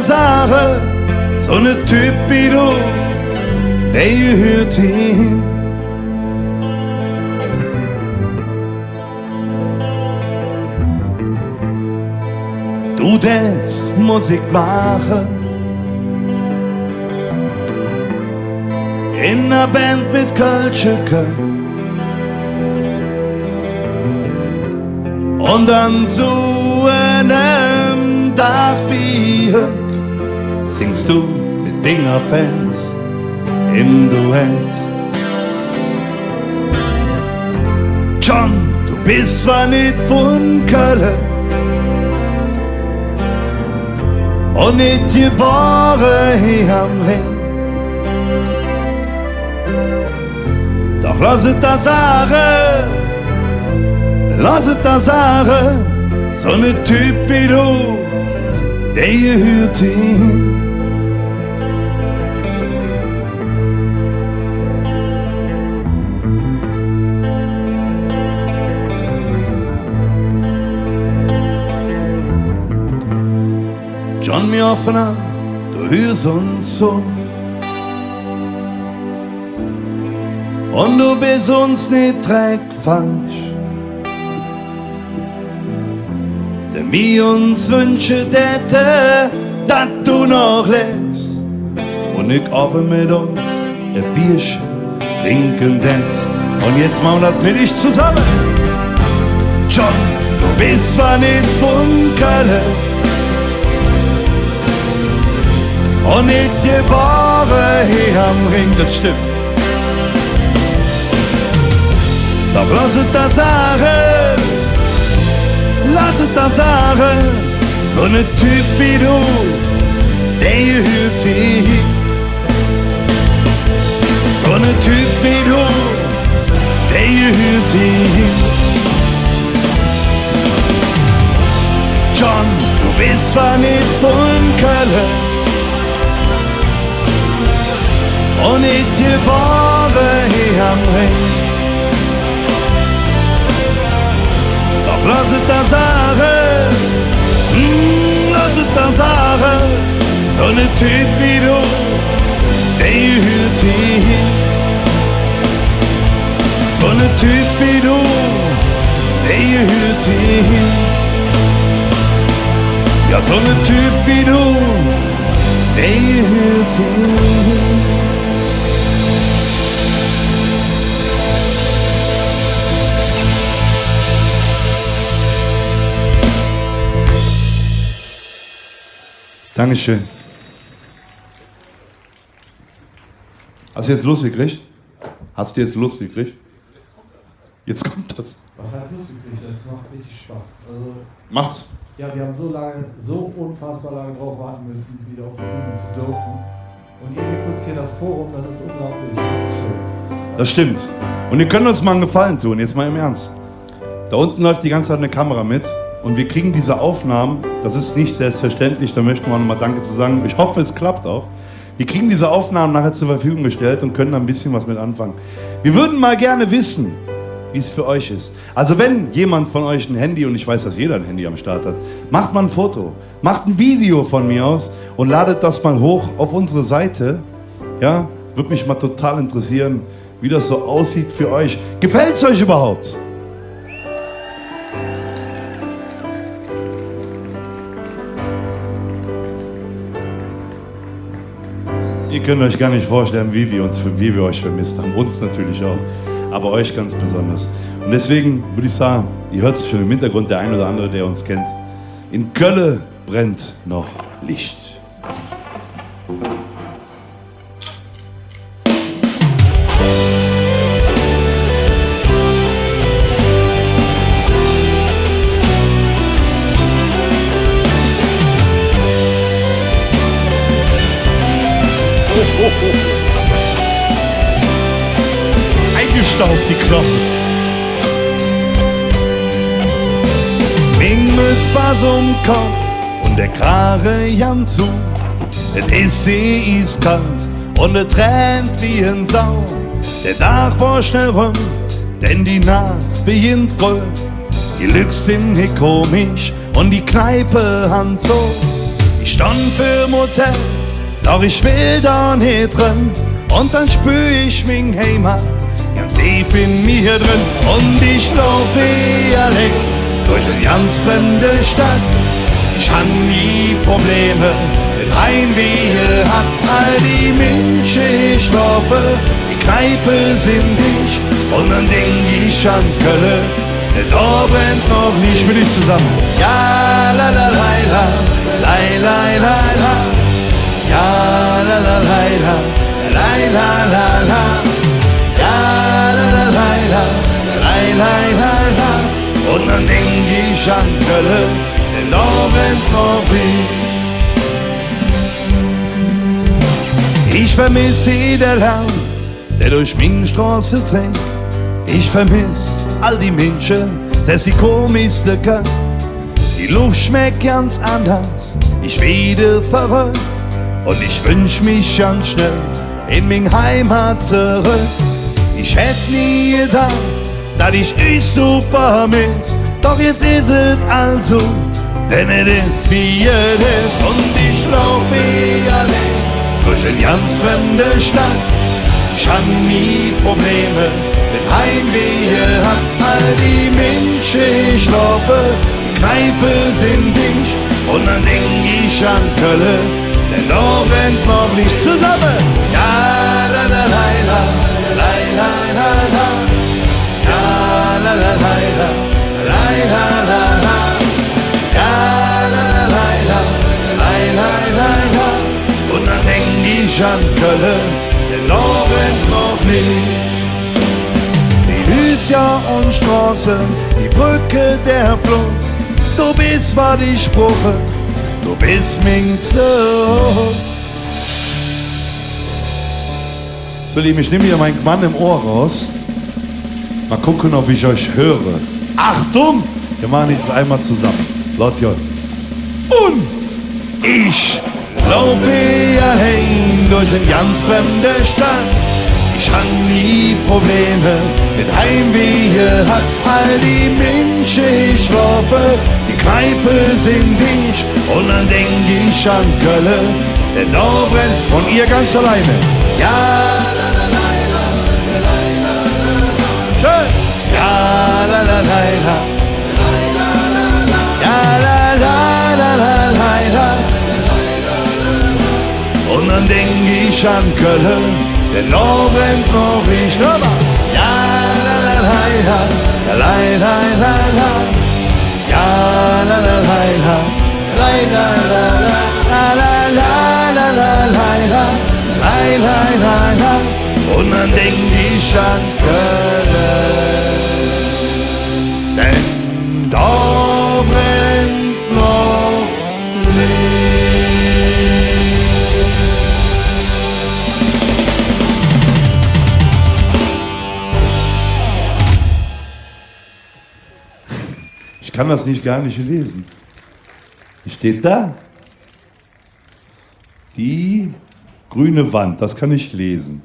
sagen, so ne Typ wie du, der gehört hin. Du das Musik machen, in ner Band mit Kölsche. Und an so einem Tag wie heute singst du mit Dinger-Fans im Duett. John, du bist zwar nicht von Köln und nicht geboren hier am Ring, doch lass es da sagen, so ne Typ wie du, der gehört hin. John, mir offen an, du hörst uns so. Und du bist uns nicht direkt falsch. Denn wir uns wünschen hätte, dass du noch lebst. Und ich hoffe mit uns ein Bierchen trinken dance. Und jetzt machen wir das mit dich zusammen. John, du bist zwar nicht von Köln und nicht geboren hier am Ring, das stimmt. Doch lass es da sagen, so ne Typ wie du, der gehört hin. So ne Typ wie du, der gehört hin. John, du bist zwar nicht von Köln und nicht geboren hier am Ring, doch lass es da sagen, so ne Typ wie du, der gehört hierhin. So ne Typ wie du, der gehört hierhin. Ja, so ne Typ wie du, der gehört hierhin. Dankeschön. Hast du jetzt Lust gekriegt? Hast du jetzt Lust gekriegt? Jetzt kommt das. Was heißt lustig? Das macht richtig Spaß. Also, Macht's. ja, wir haben so unfassbar lange drauf warten müssen, wieder auf die Bühne zu dürfen. Und ihr gebt uns hier das Forum, das ist unglaublich schön. Das stimmt. Und ihr könnt uns mal einen Gefallen tun, jetzt mal im Ernst. Da unten läuft die ganze Zeit eine Kamera mit und wir kriegen diese Aufnahmen, das ist nicht selbstverständlich, da möchten wir nochmal Danke zu sagen. Ich hoffe, es klappt auch. Wir kriegen diese Aufnahmen nachher zur Verfügung gestellt und können da ein bisschen was mit anfangen. Wir würden mal gerne wissen, wie es für euch ist. Also wenn jemand von euch ein Handy, und ich weiß, dass jeder ein Handy am Start hat, macht mal ein Foto, macht ein Video von mir aus und ladet das mal hoch auf unsere Seite. Ja, würde mich mal total interessieren, wie das so aussieht für euch. Gefällt es euch überhaupt? Ihr könnt euch gar nicht vorstellen, wie wir euch vermisst haben. Uns natürlich auch, aber euch ganz besonders. Und deswegen würde ich sagen, ihr hört es schon im Hintergrund, der ein oder andere, der uns kennt. In Kölle brennt noch Licht. Eingestaubt die Knochen. Ming Mütz war so'm Kopf und der Krage Jan zu. Das ist See ist kalt und es trennt wie ein Sau. Der Tag war schnell rum, denn die Nacht beginnt früh. Die Lüchs sind hier komisch und die Kneipe han so. Ich stand für'm Hotel, doch ich will da nicht drin. Und dann spür ich mein Heimat ganz tief in mir drin. Und ich laufe allein durch eine ganz fremde Stadt. Ich hab nie Probleme mit Heimweh hat. All die Menschen schlafen, die Kneipe sind dicht. Und dann denk ich an Kölle, da brennt noch nicht mit ich zusammen. Ja, la la la la, la la la la. Ja, la la la la, la la la la. Ja, la la la la, la la la la. Und dann denk ich an Kölle, denn da brennt noch Licht. Ich vermiss jeder Lärm, der durch meine Straße trägt. Ich vermiss all die Menschen, der sie komisch lecker. Die Luft schmeckt ganz anders, ich werde verrückt. Und ich wünsch mich ganz schnell in mein Heimat zurück. Ich hätt nie gedacht, dass ich euch so vermiss. Doch jetzt ist es also, denn es ist wie es ist. Und ich laufe allein durch eine ganz fremde Stadt. Ich hab nie Probleme mit Heimweh hat. All die Menschen schlafen, die Kneipe sind dicht. Und dann denk ich an Kölle, denn da brennt noch nicht zusammen. Ja, la la la la, la la la la. Ja, la la la la, la la la la. Ja, la la la la, la la la la. Und dann denk ich an Kölle, denn da brennt noch nicht. Die Hüsja und Straße, die Brücke, der Fluss. Du bist, was ich brauche. Du bist mein Zug. So, Lieben, ich nehme hier meinen Mann im Ohr raus. Mal gucken, ob ich euch höre. Achtung! Wir machen jetzt einmal zusammen. Laut J. Und ich laufe allein durch eine ganz fremde Stadt. Ich hab nie Probleme mit Heimweh hat. All die Menschen schlafen, die Kneipe sind dicht. Und dann denk ich an Kölle, denn da brennt und ihr ganz alleine. Ja, schön. Ja, la la la la. Ja, la la la la la. Und dann denk ich an Köln, denn da brennt noch ich. Hör mal. Ja, la la la la. La la la la. Ja, la la la la. La la la la. La la la la la la. La la la la. Und dann denk ich an Köln. Denn da brennt noch Licht. Ich kann das gar nicht lesen. Steht da? Die grüne Wand, das kann ich lesen.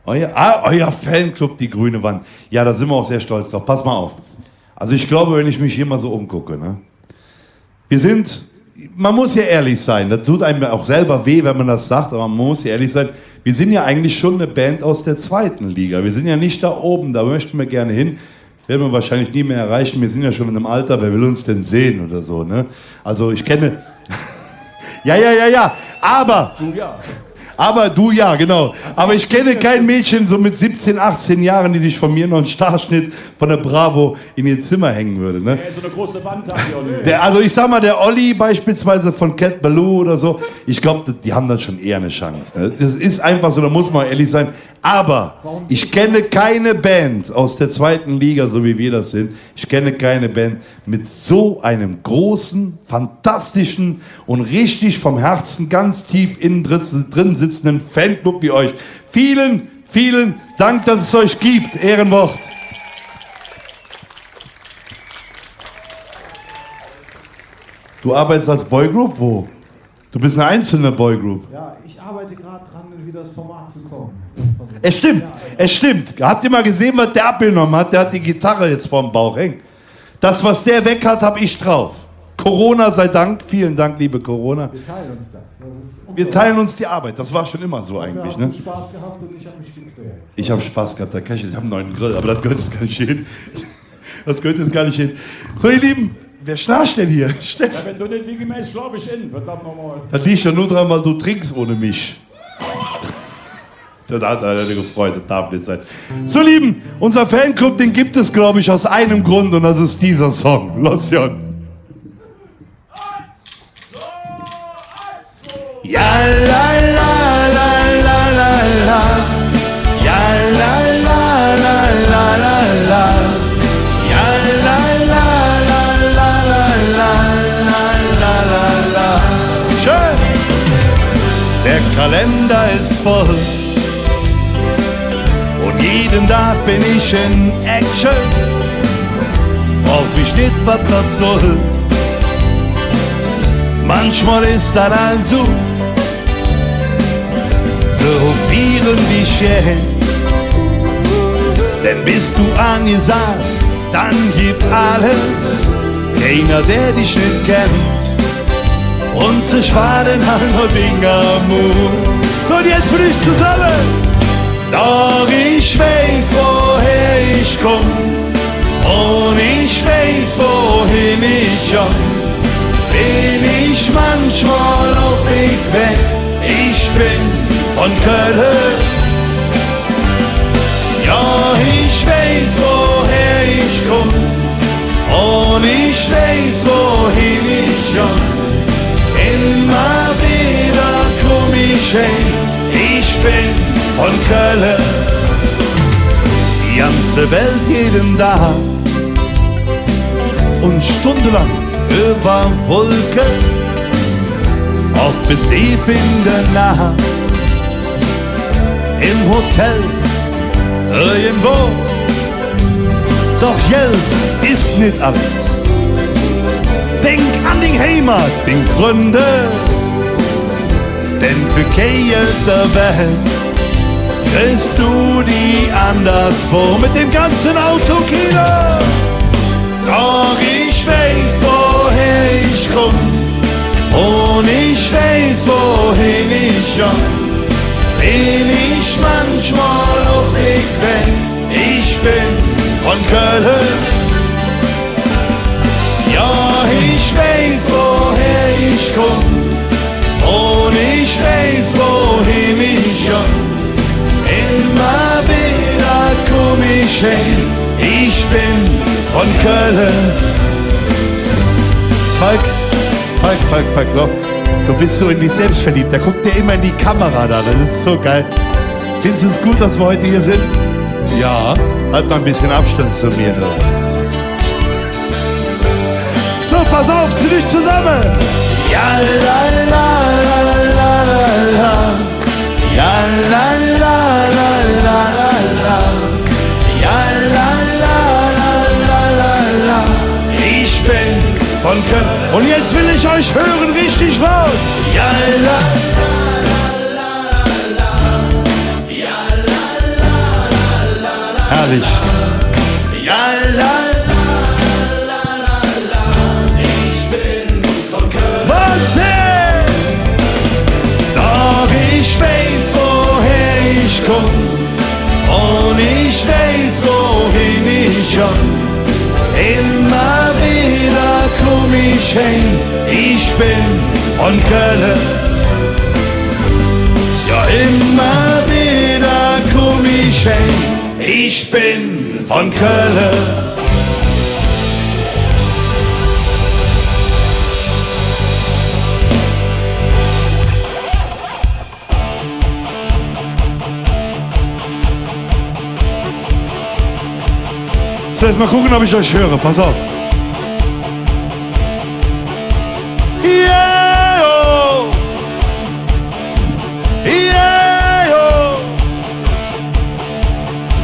Euer Fanclub, die grüne Wand. Ja, da sind wir auch sehr stolz drauf. Pass mal auf. Also ich glaube, wenn ich mich hier mal so umgucke, ne? Man muss ja ehrlich sein, das tut einem auch selber weh, wenn man das sagt, aber man muss ja ehrlich sein, wir sind ja eigentlich schon eine Band aus der 2. Liga. Wir sind ja nicht da oben, da möchten wir gerne hin. Werden wir wahrscheinlich nie mehr erreichen, wir sind ja schon in einem Alter, wer will uns denn sehen oder so, ne? Also ich kenne... ja, aber du ja, genau. Aber ich kenne kein Mädchen so mit 17, 18 Jahren, die sich von mir noch einen Starschnitt von der Bravo in ihr Zimmer hängen würde. Ne? So eine große Wand hat die Olli. Also ich sag mal, der Olli beispielsweise von Cat Ballou oder so, ich glaube, die haben dann schon eher eine Chance. Ne? Das ist einfach so, da muss man ehrlich sein. Aber ich kenne keine Band aus der 2. Liga, so wie wir das sind. Ich kenne keine Band mit so einem großen, fantastischen und richtig vom Herzen ganz tief innen drin sitzenden Fanclub wie euch. Vielen, vielen Dank, dass es euch gibt. Ehrenwort. Du arbeitest als Boygroup? Wo? Du bist eine einzelne Boygroup. Ja, ich arbeite gerade dran, in das Format zu kommen. Es stimmt. Habt ihr mal gesehen, was der abgenommen hat? Der hat die Gitarre jetzt vorm Bauch hängen. Das, was der weg hat, habe ich drauf. Corona sei Dank. Vielen Dank, liebe Corona. Wir teilen uns das. Wir teilen uns die Arbeit. Das war schon immer so eigentlich. Wir Ne? haben Spaß gehabt und ich habe mich gequält. Ich habe Spaß gehabt. Ich habe einen neuen Grill, aber das gehört jetzt gar nicht hin. Das gehört jetzt gar nicht hin. So, ihr Lieben, wer schnarcht denn hier? Steff. Ja, wenn du nicht wie gemäß schlaf ich in, verdammt nochmal. Das liegt ja nur dran, weil du trinkst ohne mich. Das hat er gefreut, das darf nicht sein. So, Lieben, unser Fanclub, den gibt es, glaube ich, aus einem Grund und das ist dieser Song. Los, Jan. Ja, la, la, la, la, la, la. Ja, la, la, la, la, la, la. Ja, la, la, la, la, la, la, la, la. Schön. Der Kalender ist voll und jeden Tag bin ich in Action. Frag mich nicht, was das soll. Manchmal ist das also so vielen die Schäden. Denn bist du angesagt, dann gib alles. Keiner, der dich nicht kennt. Und zu schwaden halt nur Dinge am Mund. So, und jetzt bin ich zusammen. Doch ich weiß, woher ich komm. Und ich weiß, wohin ich komm. Bin ich manchmal auf Weg weg. Ich bin von Köln. Ja, ich weiß, woher ich komm. Und ich weiß, wohin ich komm. Immer wieder komm ich hin. Ich bin von Köln. Die ganze Welt jeden Tag und stundenlang über Wolken, oft bis tief in der Nacht, im Hotel, irgendwo. Doch Geld ist nicht alles. Denk an den Heimat, den Freunde, denn für kein Geld der Welt kriegst du die anderswo mit dem ganzen Autokino. Doch ich weiß, woher ich komm, und ich weiß, wohin schon, bin ich manchmal auch nicht weg. Ich bin von Köln, ja, ich weiß, woher ich komm, und ich weiß, wohin ich schon. Immer wieder komm ich hin, ich bin von Köln. Falk, du bist so in dich selbst verliebt, da guckt dir immer in die Kamera da, das ist so geil. Findest du es gut, dass wir heute hier sind? Ja, halt mal ein bisschen Abstand zu mir. Da. So, pass auf, zieh dich zusammen. Ja, la, la, la, la, la, la. Ja, la, la, la, la, la, la. Ja, la, la, la, la, la, la. Ich bin von Köln. Und jetzt will ich euch hören, richtig laut. Ja, la, herrlich. Ja, la, ich bin von Köln. Wahnsinn! Doch ich weiß, woher ich komm, und ich weiß, wohin ich schon. Immer wieder komm ich hin, ich bin von Köln. Ja, immer wieder komm ich hin, ich bin von Köln. So, jetzt mal gucken, ob ich euch höre. Pass auf. Yeah, oh. Yeah, oh.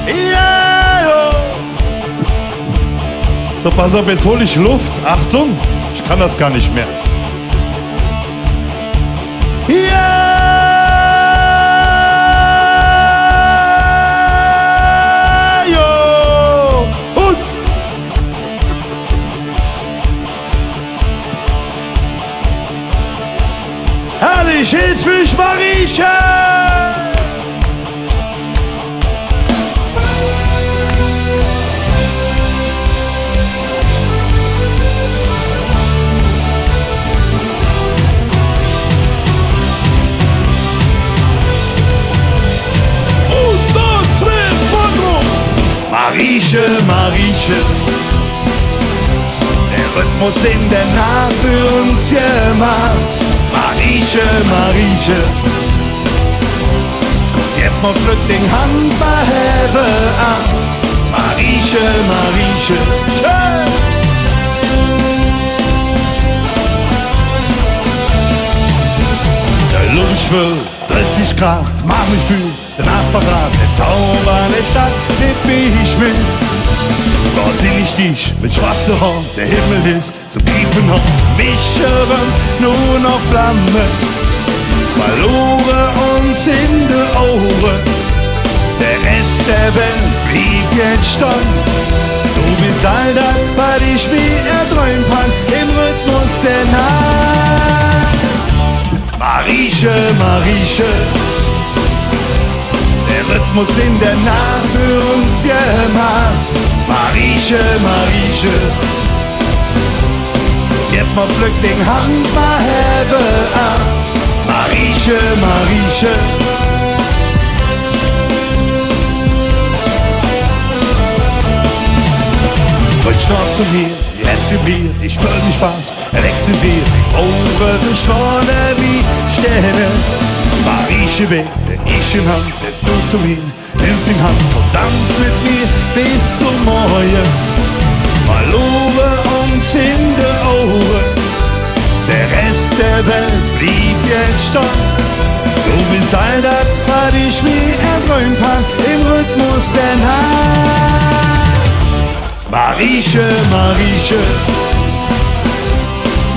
Yeah, oh. So, pass auf, jetzt hole ich Luft. Achtung, ich kann das gar nicht mehr. Yeah. Herrlich, jetzt für ich Mariechen! Mariechen, der Rhythmus, den der Narr für uns gemacht. Mariechen, jetzt mal pflück den Handballhebe an. Mariechen, schön! Der Lunchwill, 30 Grad, mach mich fühlen, der Nachbarrat, der Zauber der Stadt, nimm mich mit. Da seh ich dich mit schwarzem Horn, der Himmel ist zum tiefen Horn. Mich hören nur noch Flammen, verloren uns in die Ohren. Der Rest der Welt blieb jetzt stumm. Du bist all das, was ich mir erträumt hab, im Rhythmus der Nacht. Mariechen, der Rhythmus in der Nacht für uns gemacht. Mariechen, jetzt mal pflück den Handballhebe ab. Mariechen. Heute Schnauze zu mir, jetzt vibriert, ich fühl mich fast elektrisiert. Ohren strahlen wie Sterne. Mariechen weg, wenn ich in Hand, setzt du zu mir, nimmst in Hand und tanz mit mir bis zum Morgen. Verloren uns in die Ohren, der Rest der Welt blieb jetzt stumm. Du bist all das, was ich mir erträumt hab, im Rhythmus der Nacht. Mariechen,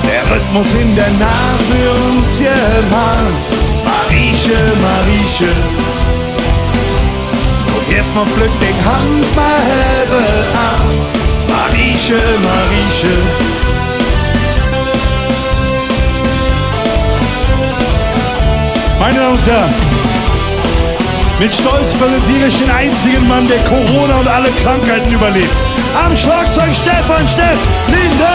der Rhythmus in der Nacht für uns gemacht. Mariechen, und jetzt mal pflück den Handballhebe ab. Mariechen. Meine Damen und Herren, mit Stolz präsentiere ich den einzigen Mann, der Corona und alle Krankheiten überlebt. Am Schlagzeug Stefan Linde!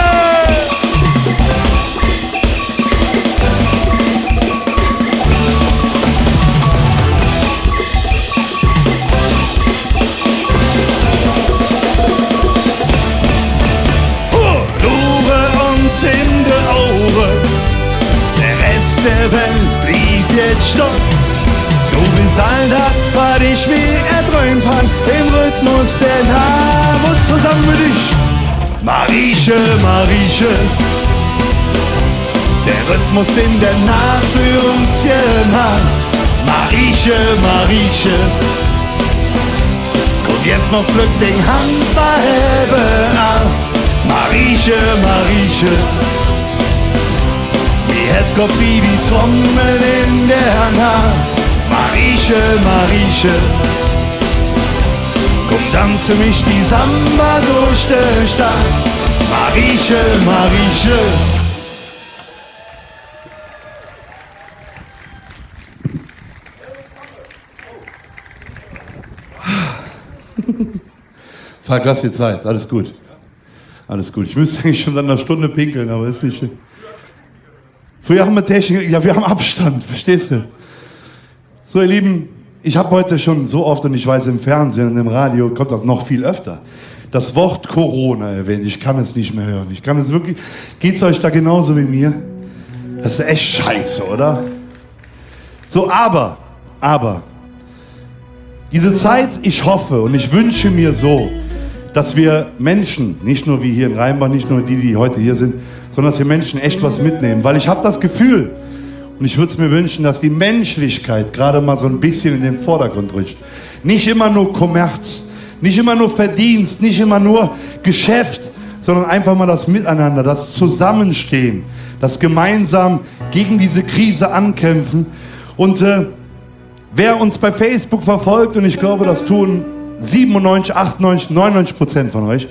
In de Ohren, der Rest der Welt blieb jetzt stopp. Du bist all das, was ich mir erträumt hab, im Rhythmus der Nacht und zusammen mit dich. Marieche, Marieche, der Rhythmus in der Nacht für uns gemacht. Marieche, Marieche, und jetzt noch Glück den Handball ab. Marieche, Marieche, wie Herz kommt wie die Trommel in der Nacht. Marieche, Marieche, komm tanze mich die Samba durch die Stadt. Marieche, Marieche. Falk, lass dir Zeit, alles gut. Alles gut. Ich müsste eigentlich schon seit einer Stunde pinkeln, aber ist nicht schön. Früher haben wir Technik, ja, wir haben Abstand, verstehst du? So, ihr Lieben, ich habe heute schon so oft, und ich weiß, im Fernsehen und im Radio kommt das noch viel öfter, das Wort Corona erwähnt. Ich kann es nicht mehr hören. Ich kann es wirklich. Geht's euch da genauso wie mir? Das ist echt scheiße, oder? So, aber, diese Zeit, ich hoffe und ich wünsche mir so, dass wir Menschen, nicht nur wie hier in Rheinbach, nicht nur die heute hier sind, sondern dass wir Menschen echt was mitnehmen. Weil ich habe das Gefühl, und ich würde es mir wünschen, dass die Menschlichkeit gerade mal so ein bisschen in den Vordergrund rückt. Nicht immer nur Kommerz, nicht immer nur Verdienst, nicht immer nur Geschäft, sondern einfach mal das Miteinander, das Zusammenstehen, das gemeinsam gegen diese Krise ankämpfen. Und wer uns bei Facebook verfolgt, und ich glaube, das tun 97, 98, 99% von euch,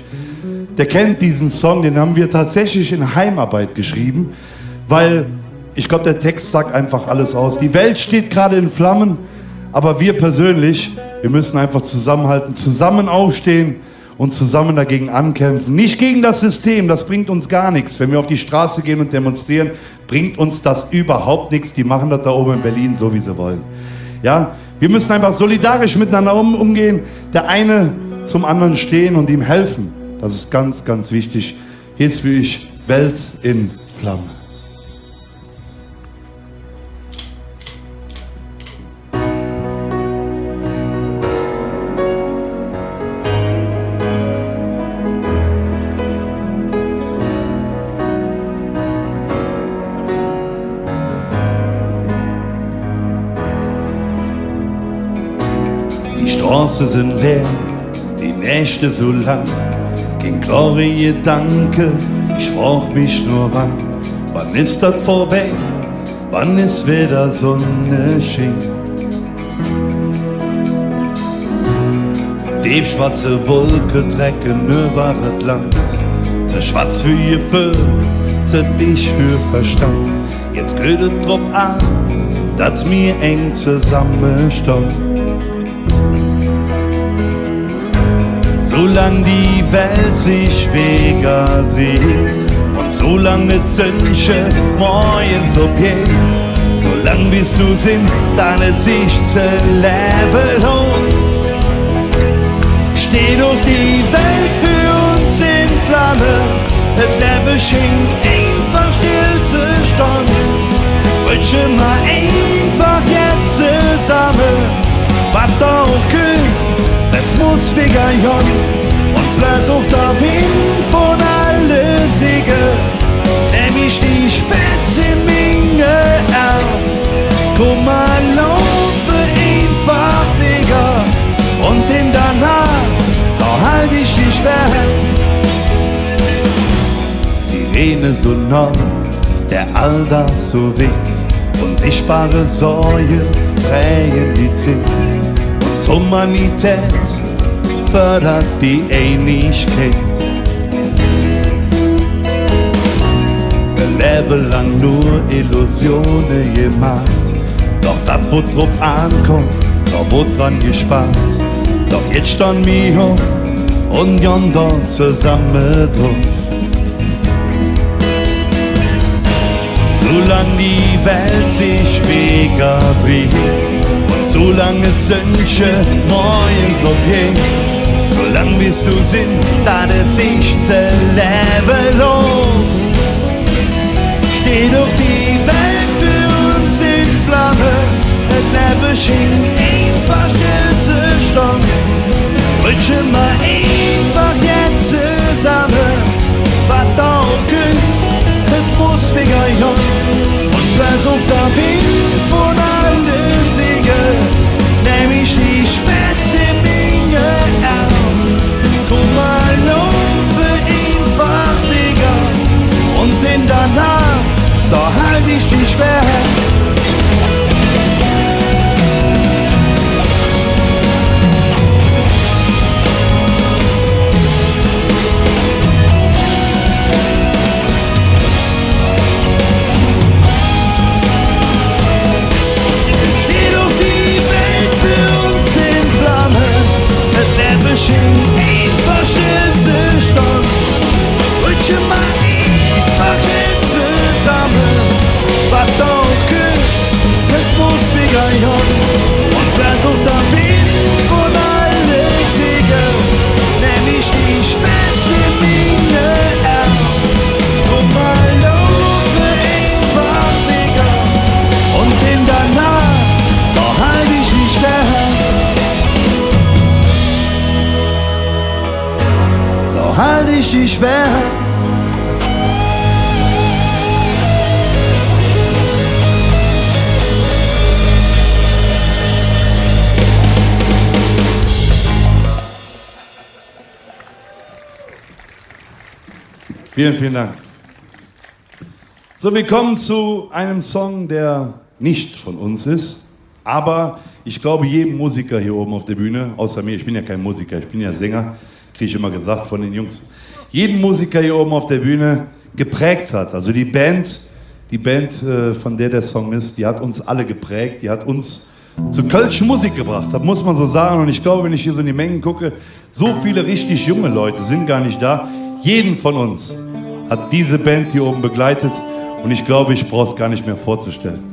der kennt diesen Song, den haben wir tatsächlich in Heimarbeit geschrieben, weil ich glaube, der Text sagt einfach alles aus. Die Welt steht gerade in Flammen, aber wir persönlich, wir müssen einfach zusammenhalten, zusammen aufstehen und zusammen dagegen ankämpfen. Nicht gegen das System, das bringt uns gar nichts. Wenn wir auf die Straße gehen und demonstrieren, bringt uns das überhaupt nichts. Die machen das da oben in Berlin so, wie sie wollen. Ja, wir müssen einfach solidarisch miteinander umgehen, der eine zum anderen stehen und ihm helfen. Das ist ganz, ganz wichtig. Hier ist für ich Welt in Flammen. Die Straßen sind leer, die Nächte so lang, kein klare Gedanke, ich frag mich nur wann ist das vorbei, wann ist wieder Sonne schien. Die schwarze Wolke trecken über das Land, zu schwarz für ihr Gefühl, zu dich für Verstand. Jetzt geht es drauf an, dass mir eng zusammenstand. Solang die Welt sich wega dreht und solang ne Zünsche morgens so geht, solang bist du sind, deine Sicht zu Level hoch. Steh doch die Welt für uns in Flamme, das Level schenkt einfach Stillstand. Wünsche mal einfach jetzt zusammen, was auch geht, es muss figern und blas auf der Wind von alle Siege. Nimm ich dich fest in meine Arm, komm mal laufe einfach wieder und in der Nacht, da halt ich dich fern. Sirene so nah, der Alltag so weg, unsichtbare Säue prägen die Zink. Und Humanität fördert die Einigkeit. Ein Leben lang nur Illusionen gemacht Doch dat, wo drauf ankommt, da wird dran gespart. Doch jetzt stand mir und yonder zusammendruckt. Solang die Welt sich mega dreht und solange Zünsche neues Objekt, solang wirst du sind, da es sich zu leben lohnt. Steh doch die Welt für uns in Flamme, das Leben schenkt einfach Stillstand. Rutschen wir einfach jetzt zusammen, was da küsst, das muss Finger und versucht der Wind von allen Siegen, nämlich die Schwester in mir Arm. Guck mal, laufe einfach Digga, und den danach, da halt ich dich schwer. Einfach Stillstand, rutschen wir einfach jetzt zusammen, was da küsst, das muss wieder und versucht der Wind von allen Siegen, nämlich die Schwester in mir Arm. Guck mal, laufe einfach Digga, und den danach, da halt ich nicht mehr. Halt ich dich schwer. Vielen, vielen Dank. So, wir kommen zu einem Song, der nicht von uns ist, aber ich glaube, jedem Musiker hier oben auf der Bühne, außer mir, ich bin ja kein Musiker, ich bin ja Sänger, kriege ich immer gesagt von den Jungs, jeden Musiker hier oben auf der Bühne geprägt hat. Also die Band, von der Song ist, die hat uns alle geprägt, die hat uns zu kölschen Musik gebracht, das muss man so sagen. Und ich glaube, wenn ich hier so in die Mengen gucke, so viele richtig junge Leute sind gar nicht da. Jeden von uns hat diese Band hier oben begleitet und ich glaube, ich brauche es gar nicht mehr vorzustellen.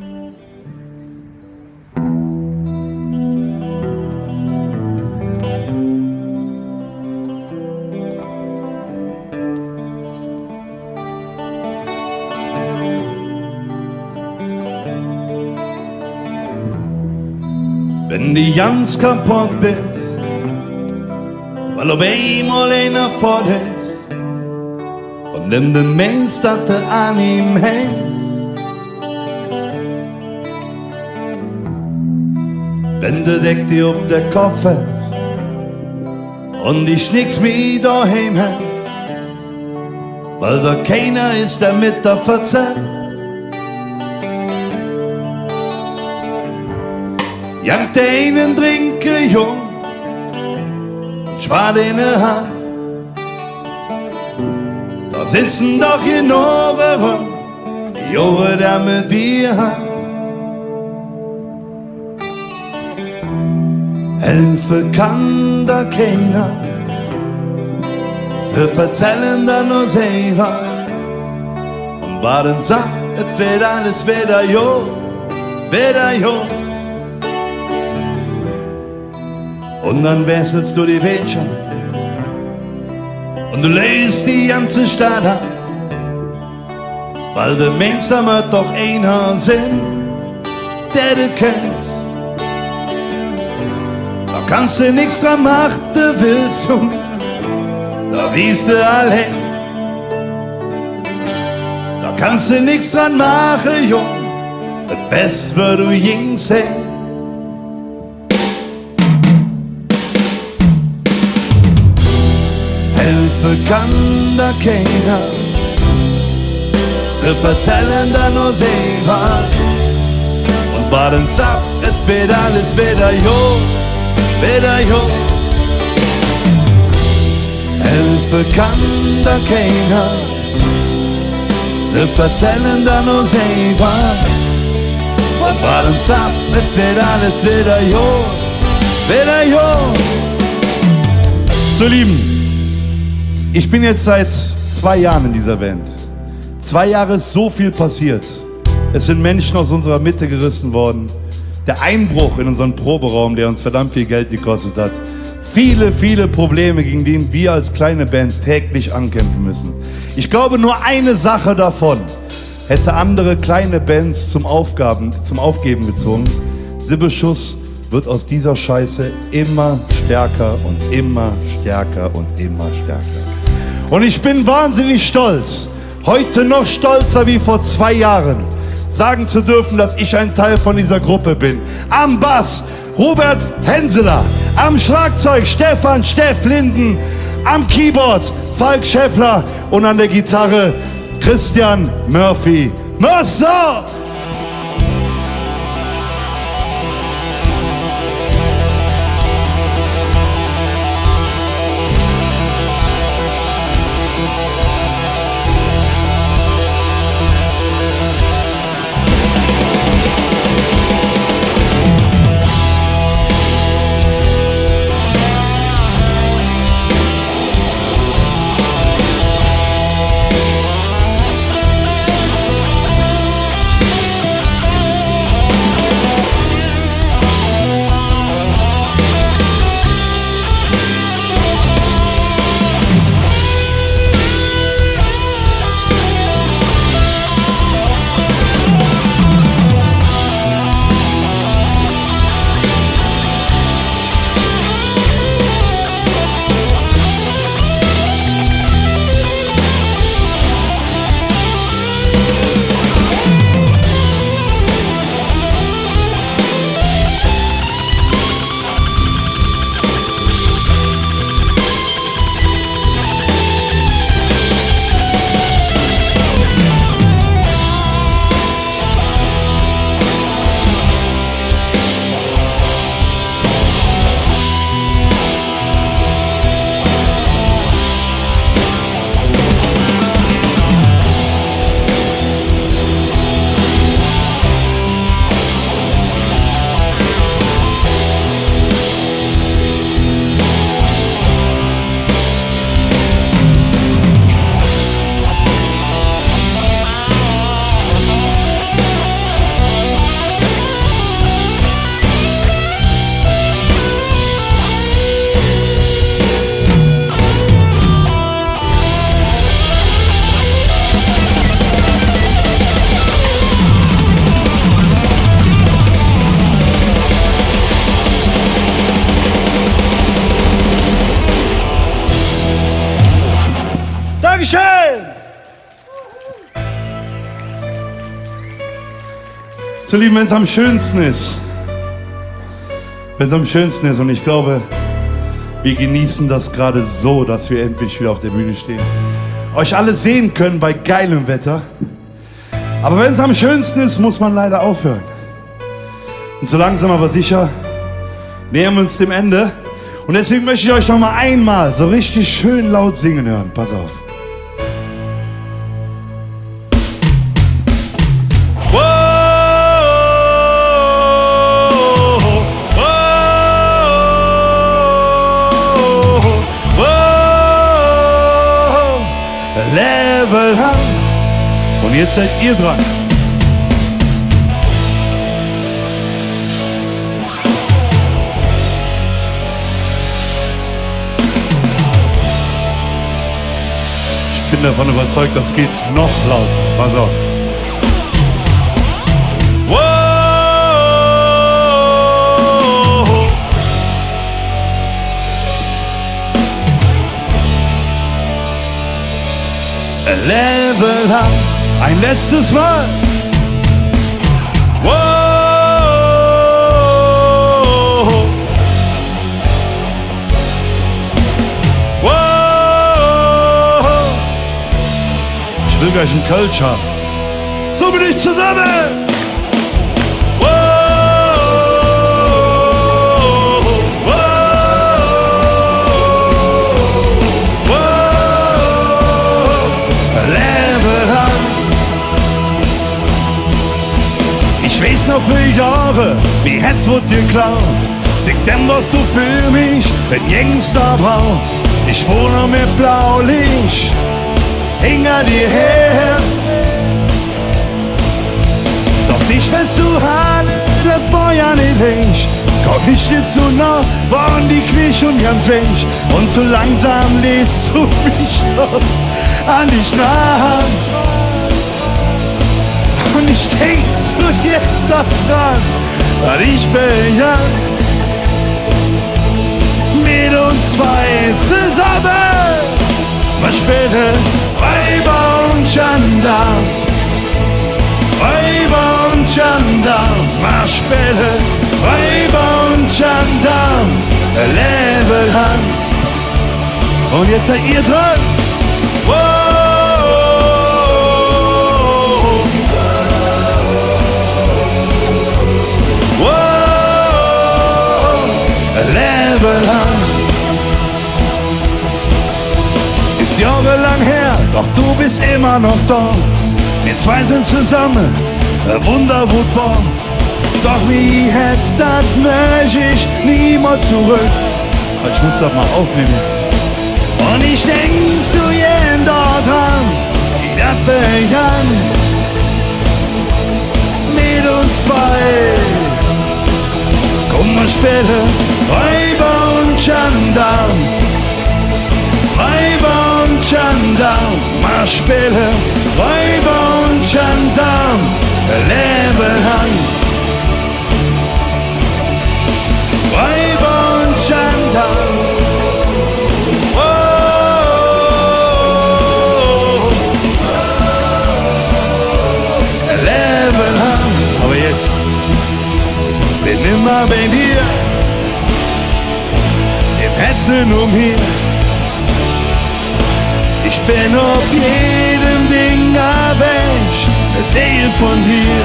Wenn du ganz kaputt bist, weil auf einmal einer vor dir ist, von dem du meinst, dass du an ihm hängst. Wenn du Deck dir auf der Kopf hältst und dich nix mehr daheim hast, weil da keiner ist, der mit dir verzeiht. Jangt der einen trinke jung, schwad in der Hand. Da sitzen doch genau rum, die Jahre, der mit dir hat. Helfen kann da keiner, sie verzählen da nur selber. Und war den Saft, es wird alles wieder jod, wieder jod. Und dann wechselst du die Wirtschaft und du löst die ganze Stadt auf, weil du meinst, da wird doch einer sein, der du kennst. Da kannst du nichts dran machen, du willst und da bliebst du allein. Da kannst du nichts dran machen, Jung, das Beste wird du jing sehen. Helfen kann da keiner, sie verzählen da nur selber. Und war den Saft, es wird alles wieder jod, wieder jod. Helfen kann da keiner, sie verzählen da nur selber. und bald und satt, es wird alles wieder gut, wieder gut. So Lieben, ich bin jetzt seit 2 Jahren in dieser Band. 2 Jahre ist so viel passiert. Es sind Menschen aus unserer Mitte gerissen worden. Der Einbruch in unseren Proberaum, der uns verdammt viel Geld gekostet hat. Viele, viele Probleme, gegen die wir als kleine Band täglich ankämpfen müssen. Ich glaube, nur eine Sache davon hätte andere kleine Bands zum Aufgeben gezwungen. Sibbeschuss wird aus dieser Scheiße immer stärker und immer stärker und immer stärker. Und ich bin wahnsinnig stolz, heute noch stolzer wie vor 2 Jahren, sagen zu dürfen, dass ich ein Teil von dieser Gruppe bin. Am Bass Robert Henseler, am Schlagzeug Stefan Steff Linden, am Keyboard Falk Schäffler und an der Gitarre Christian Murphy Mörsdorf. So Lieben, wenn es am schönsten ist, und ich glaube, wir genießen das gerade so, dass wir endlich wieder auf der Bühne stehen, euch alle sehen können bei geilem Wetter, aber wenn es am schönsten ist, muss man leider aufhören. Und so langsam aber sicher nähern wir uns dem Ende und deswegen möchte ich euch noch mal einmal so richtig schön laut singen hören. Pass auf. Level up. Und jetzt seid ihr dran. Ich bin davon überzeugt, das geht noch lauter. Pass auf. Level up, ein letztes Mal. Wow. Wow. Ich will gleich einen Kölsch haben. So bin ich zusammen. viele Jahre, wie Herz wird dir geklaut. Sag dem, was du für mich ein Gangster brauchst. Ich wohne mit Blaulicht hinter dir her. Doch dich willst du haben, das war ja nicht leicht. Kaum ich jetzt so nah, waren die Knie schon ganz weich. Und so langsam lässt du mich doch an dich dran. Und ich denk zu dir daran, weil ich bin ja mit uns zwei zusammen. Wir spielen Räuber und Gendarm, Räuber und Gendarm. Wir spielen Räuber und Gendarm, Level Hand. Und jetzt seid ihr dran. Level Hand. Ist jahrelang her, doch du bist immer noch da. Wir zwei sind zusammen, ein Wunderwut. Doch wie hätt's das möchte ich niemals zurück. Ich muss das mal aufnehmen. Und ich denk zu jeden dort dran, die das begann. Mit uns zwei. Komm mal spielen, Räuber und Gendarm. Räuber und Gendarm, mal spielen, Räuber und Gendarm, Level Hand. Räuber und Gendarm, oh, Level Hand. Aber jetzt bin immer bei dir, im Herzen umher. Ich bin auf jedem Ding erwäscht, Teil von dir.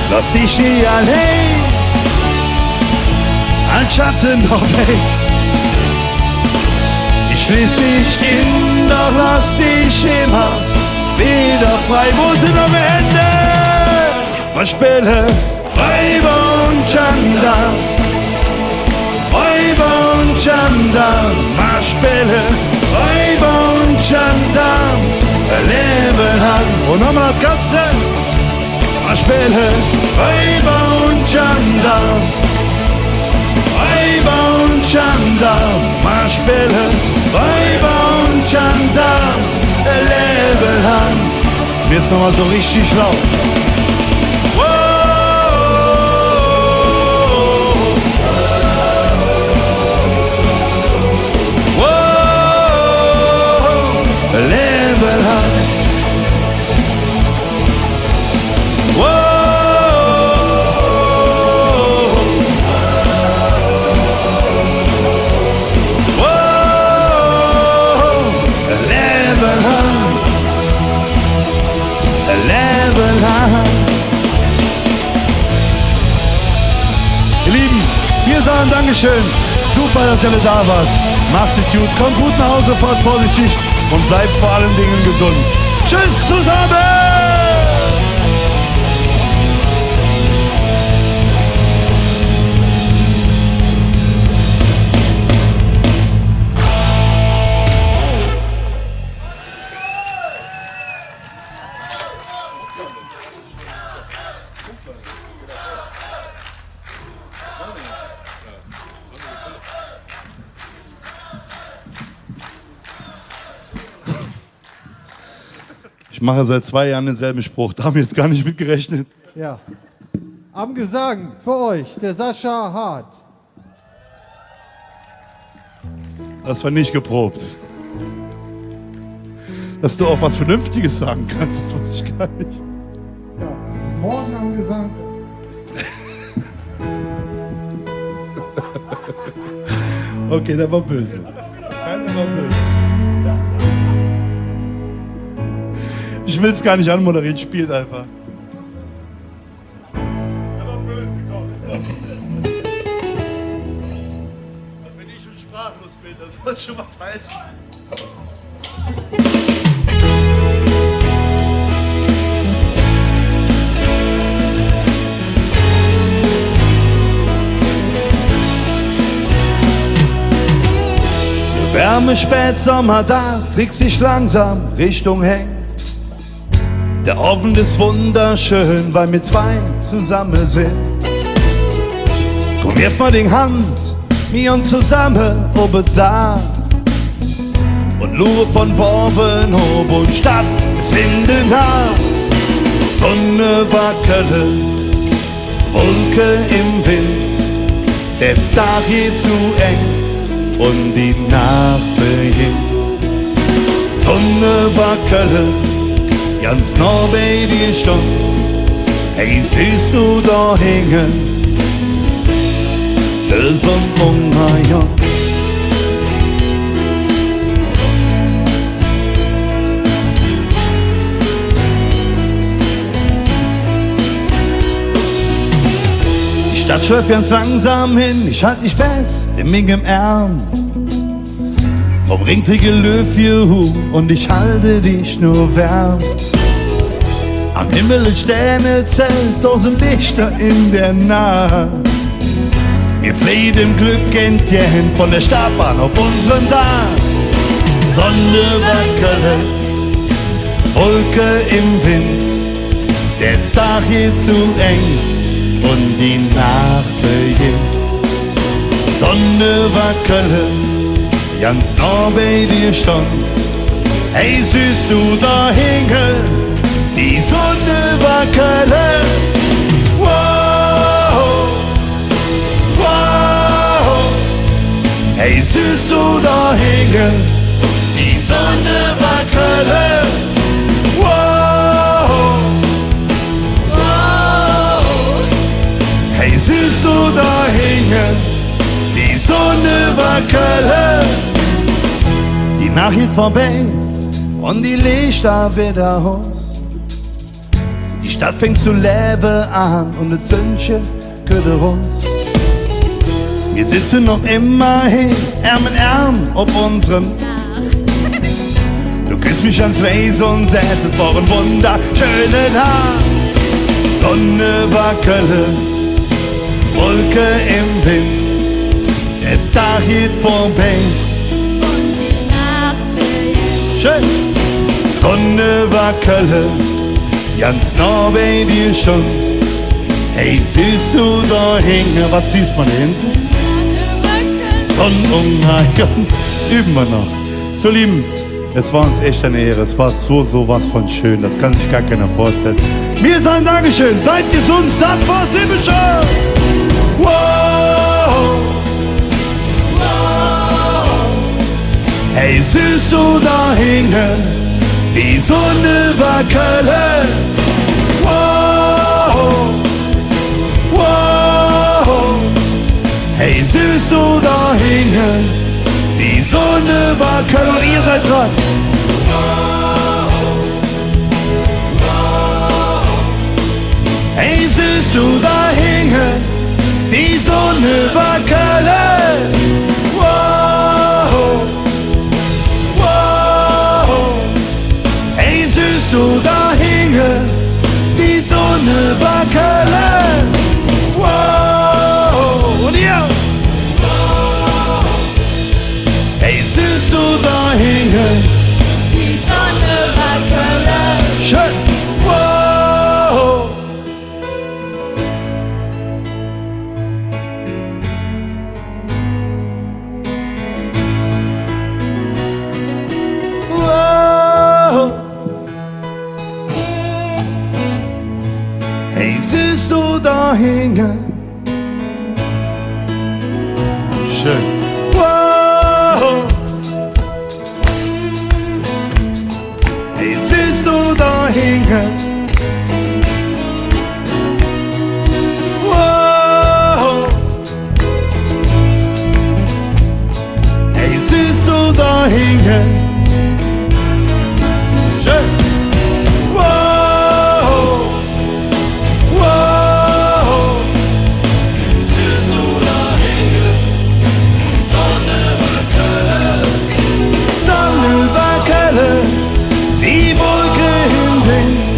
Lass dich nie allein, ein Schatten noch weg. Ich schließ dich in, doch lass dich immer wieder frei. Wo sind am Ende? Wir spielen Räuber und Gendarm, Räuber und Gendarm, wir spielen Räuber und Gendarm, Level Hand. Und nochmal das Ganze. Wir spielen Räuber und Gendarm, Räuber und Gendarm, wir spielen Räuber und Gendarm, Level Hand. Jetzt nochmal so richtig laut. Level Hand. Level Hand. Level Hand. Ihr Lieben, wir sagen Dankeschön. Super, dass ihr alle da wart. Macht es gut, kommt gut nach Hause, fahrt vorsichtig und bleibt vor allen Dingen gesund. Tschüss zusammen! Ich mache seit 2 Jahren denselben Spruch, da haben wir jetzt gar nicht mit gerechnet. Ja. Am Gesang für euch, der Sascha Hart. Das war nicht geprobt. Dass du auch was Vernünftiges sagen kannst, das wusste ich gar nicht. Ja. Morgen am Gesang. Okay, der war böse. Der war böse. Ich will es gar nicht anmoderieren, spielt einfach. Der war böse, komm. Wenn ich schon sprachlos bin, das wird schon was heißen. warme Spätsommertag trägt sich langsam Richtung Heng. Der Ofen ist wunderschön, weil wir zwei zusammen sind. Komm, wirf mal die Hand, mir und zusammen oben da. Und Lure von Borven, Hob und Stadt bis in den Haar. Sonne wackele, Wolke im Wind. Der Tag geht zu eng und die Nacht beginnt. Sonne wackele, ganz nah bei dir stund. Hey, siehst du da hängen, der Sonnenuntergang. Die Stadt schwirft ganz langsam hin, ich halt dich fest in meinem Arm. Vom Ring träge Löwjuhu und ich halte dich nur wärm. Am Himmel ist Sternezelt, 1000 Lichter in der Nacht. Wir fliehen dem Glück entgegen von der Startbahn auf unseren Tag. Sonne wackele, Wolke im Wind. Der Tag geht zu eng und die Nacht beginnt. Sonne wackele, ganz nah bei dir stund. Hey, siehst du da hinten, die Sonne wackele. Wow, wow. Hey, siehst du da hinten, die Sonne wackele. Wow, wow. Hey, siehst du da hinten, die Sonne wackele. Die Nacht geht vorbei und die Lichter wieder aus. Die Stadt fängt zu leben an und das Sündchen gehört uns. Wir sitzen noch immer hin, Arm in Arm auf unserem Dach. Du küsst mich ans Leis und sagst, es war ein wunderschöner Tag. Sonne wackele, Wolke im Wind. Der Tag geht vorbei und die Nacht beginnt. schön. Sonne wackele, ganz nah bei dir schon. Hey, siehst du da hinten, was siehst man hinten? Sonnenuntergang, das üben wir noch. So lieben, es war uns echt eine Ehre, es war sowas von schön, das kann sich gar keiner vorstellen. Wir sagen Dankeschön, bleibt gesund, das war's eben schon. Wow, hey, siehst du da hinten, die Sonne wackele. Wow, wow. Hey, siehst du da hinten, die Sonne wackele. Und ihr seid dran. Hey, siehst du da hinten, die Sonne wackele. Wow, wow. Hey, siehst du da hinten, die Sonne wackele. Wow, und ihr? Hey, siehst du da hinten, Die Sonne wackele. schön. Wow. Wow. Hey, siehst du da hinten? Schön. Wow. Hey, siehst du da hinten? Wow. Hey, siehst du da hinten? Schön. Wow. Wow. Siehst du da hinten? Sonne wackele. Sonne wackele. Die Wolke im Wind.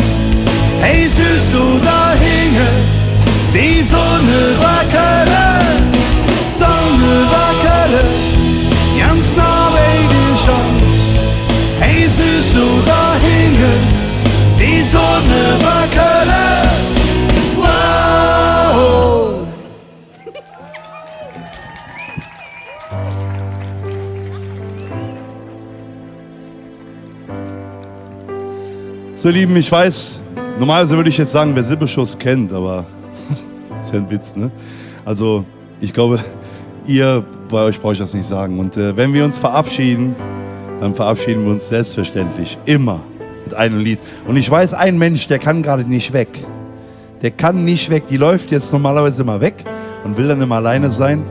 So, ihr Lieben, ich weiß, normalerweise würde ich jetzt sagen, wer Sippeschuss kennt, aber das ist ja ein Witz, ne? Also, ich glaube, bei euch brauche ich das nicht sagen. Und wenn wir uns verabschieden, dann verabschieden wir uns selbstverständlich immer mit einem Lied. Und ich weiß, ein Mensch, der kann gerade nicht weg. Der kann nicht weg. Die läuft jetzt normalerweise immer weg und will dann immer alleine sein.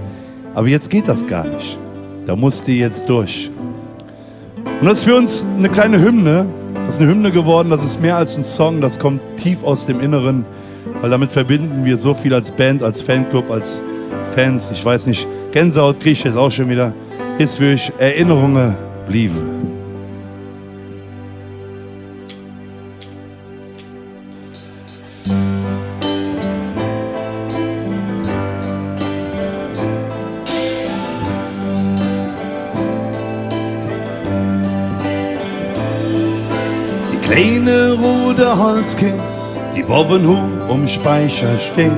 Aber jetzt geht das gar nicht. Da muss die jetzt durch. Und das ist für uns eine kleine Hymne. Das ist eine Hymne geworden, das ist mehr als ein Song. Das kommt tief aus dem Inneren, weil damit verbinden wir so viel als Band, als Fanclub, als Fans. Ich weiß nicht, Gänsehaut kriege ich jetzt auch schon wieder. Ist für euch Erinnerungen blieben. Kleine rote Holzkiste, die boven um Speicher steht.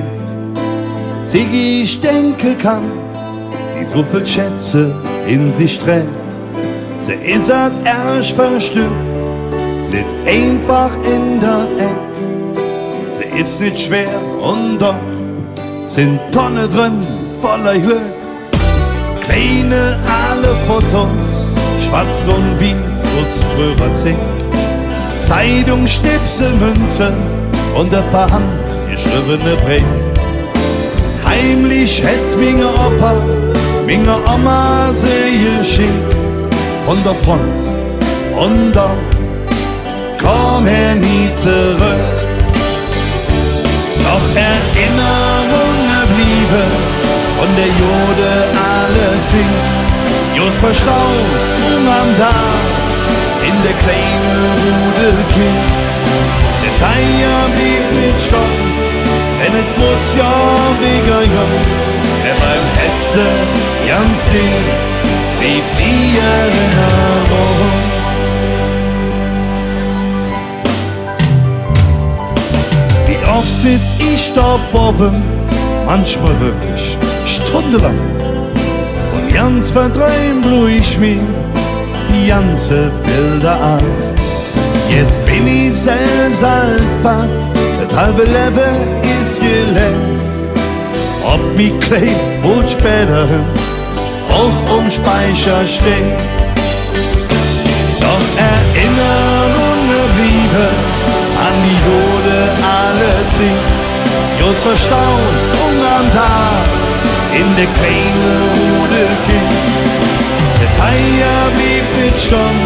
Ziggy, ich denke kann, die so viel Schätze in sich trägt. Sie ist halt erst verstückt, nicht einfach in der Eck. Sie ist nicht schwer und doch sind Tonnen drin voller Glück. Kleine alle Fotos, schwarz und weiß aus früherer Zeit. Zeitung, Schnipsel, Münze und ein paar handgeschriebene Briefe. Heimlich hätt minge Opa, minge Oma sie geschickt von der Front. Und doch komm er nie zurück. Noch Erinnerungen blieben von der Jode alle Zink. Jod verstaut am Tag in der kleinen Rudelkiste. Der Zeiger blieb nicht stopp, denn es muss ja wieder ja. Er beim Hetze ganz dick rief die Erinnerung. Wie oft sitz ich da oben, manchmal wirklich stundenlang, und ganz verträumt ich mich die ganze Bilder an. Jetzt bin ich selbst als Bad, das halbe Leben ist gelebt. Ob mi klein wohl später auch Speicher steht. Doch Erinnerungen blieben an die Jode alle Zeit. Jod verstaut am Tag in der kleinen Rudelkiste. Der Zeiger blieb nicht stumm,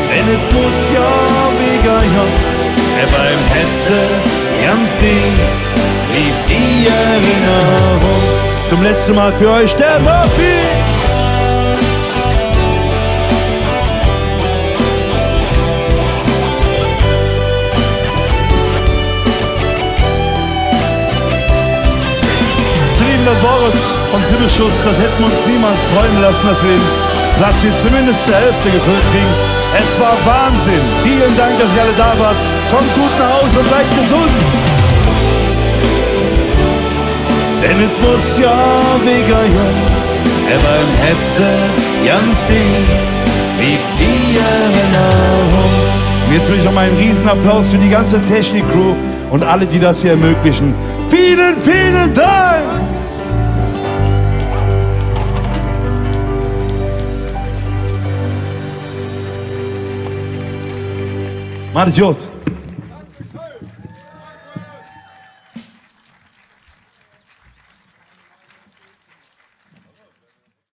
denn es muss ja wieder ja. Er beim Hetze ganz dick rief die Erinnerung. Zum letzten Mal für euch der Murphy. Das Wort von Sippeschuss, das hätten wir uns niemals träumen lassen, dass wir den Platz hier zumindest zur Hälfte gefüllt kriegen. Es war Wahnsinn. Vielen Dank, dass ihr alle da wart. Kommt gut nach Hause und bleibt gesund. Denn es muss ja wieder ja. Er beim Hetze ganz dick rief die Erinnerung. Und jetzt will ich noch mal einen Riesenapplaus für die ganze Technik-Crew und alle, die das hier ermöglichen. Vielen, vielen Dank! Macht Jod.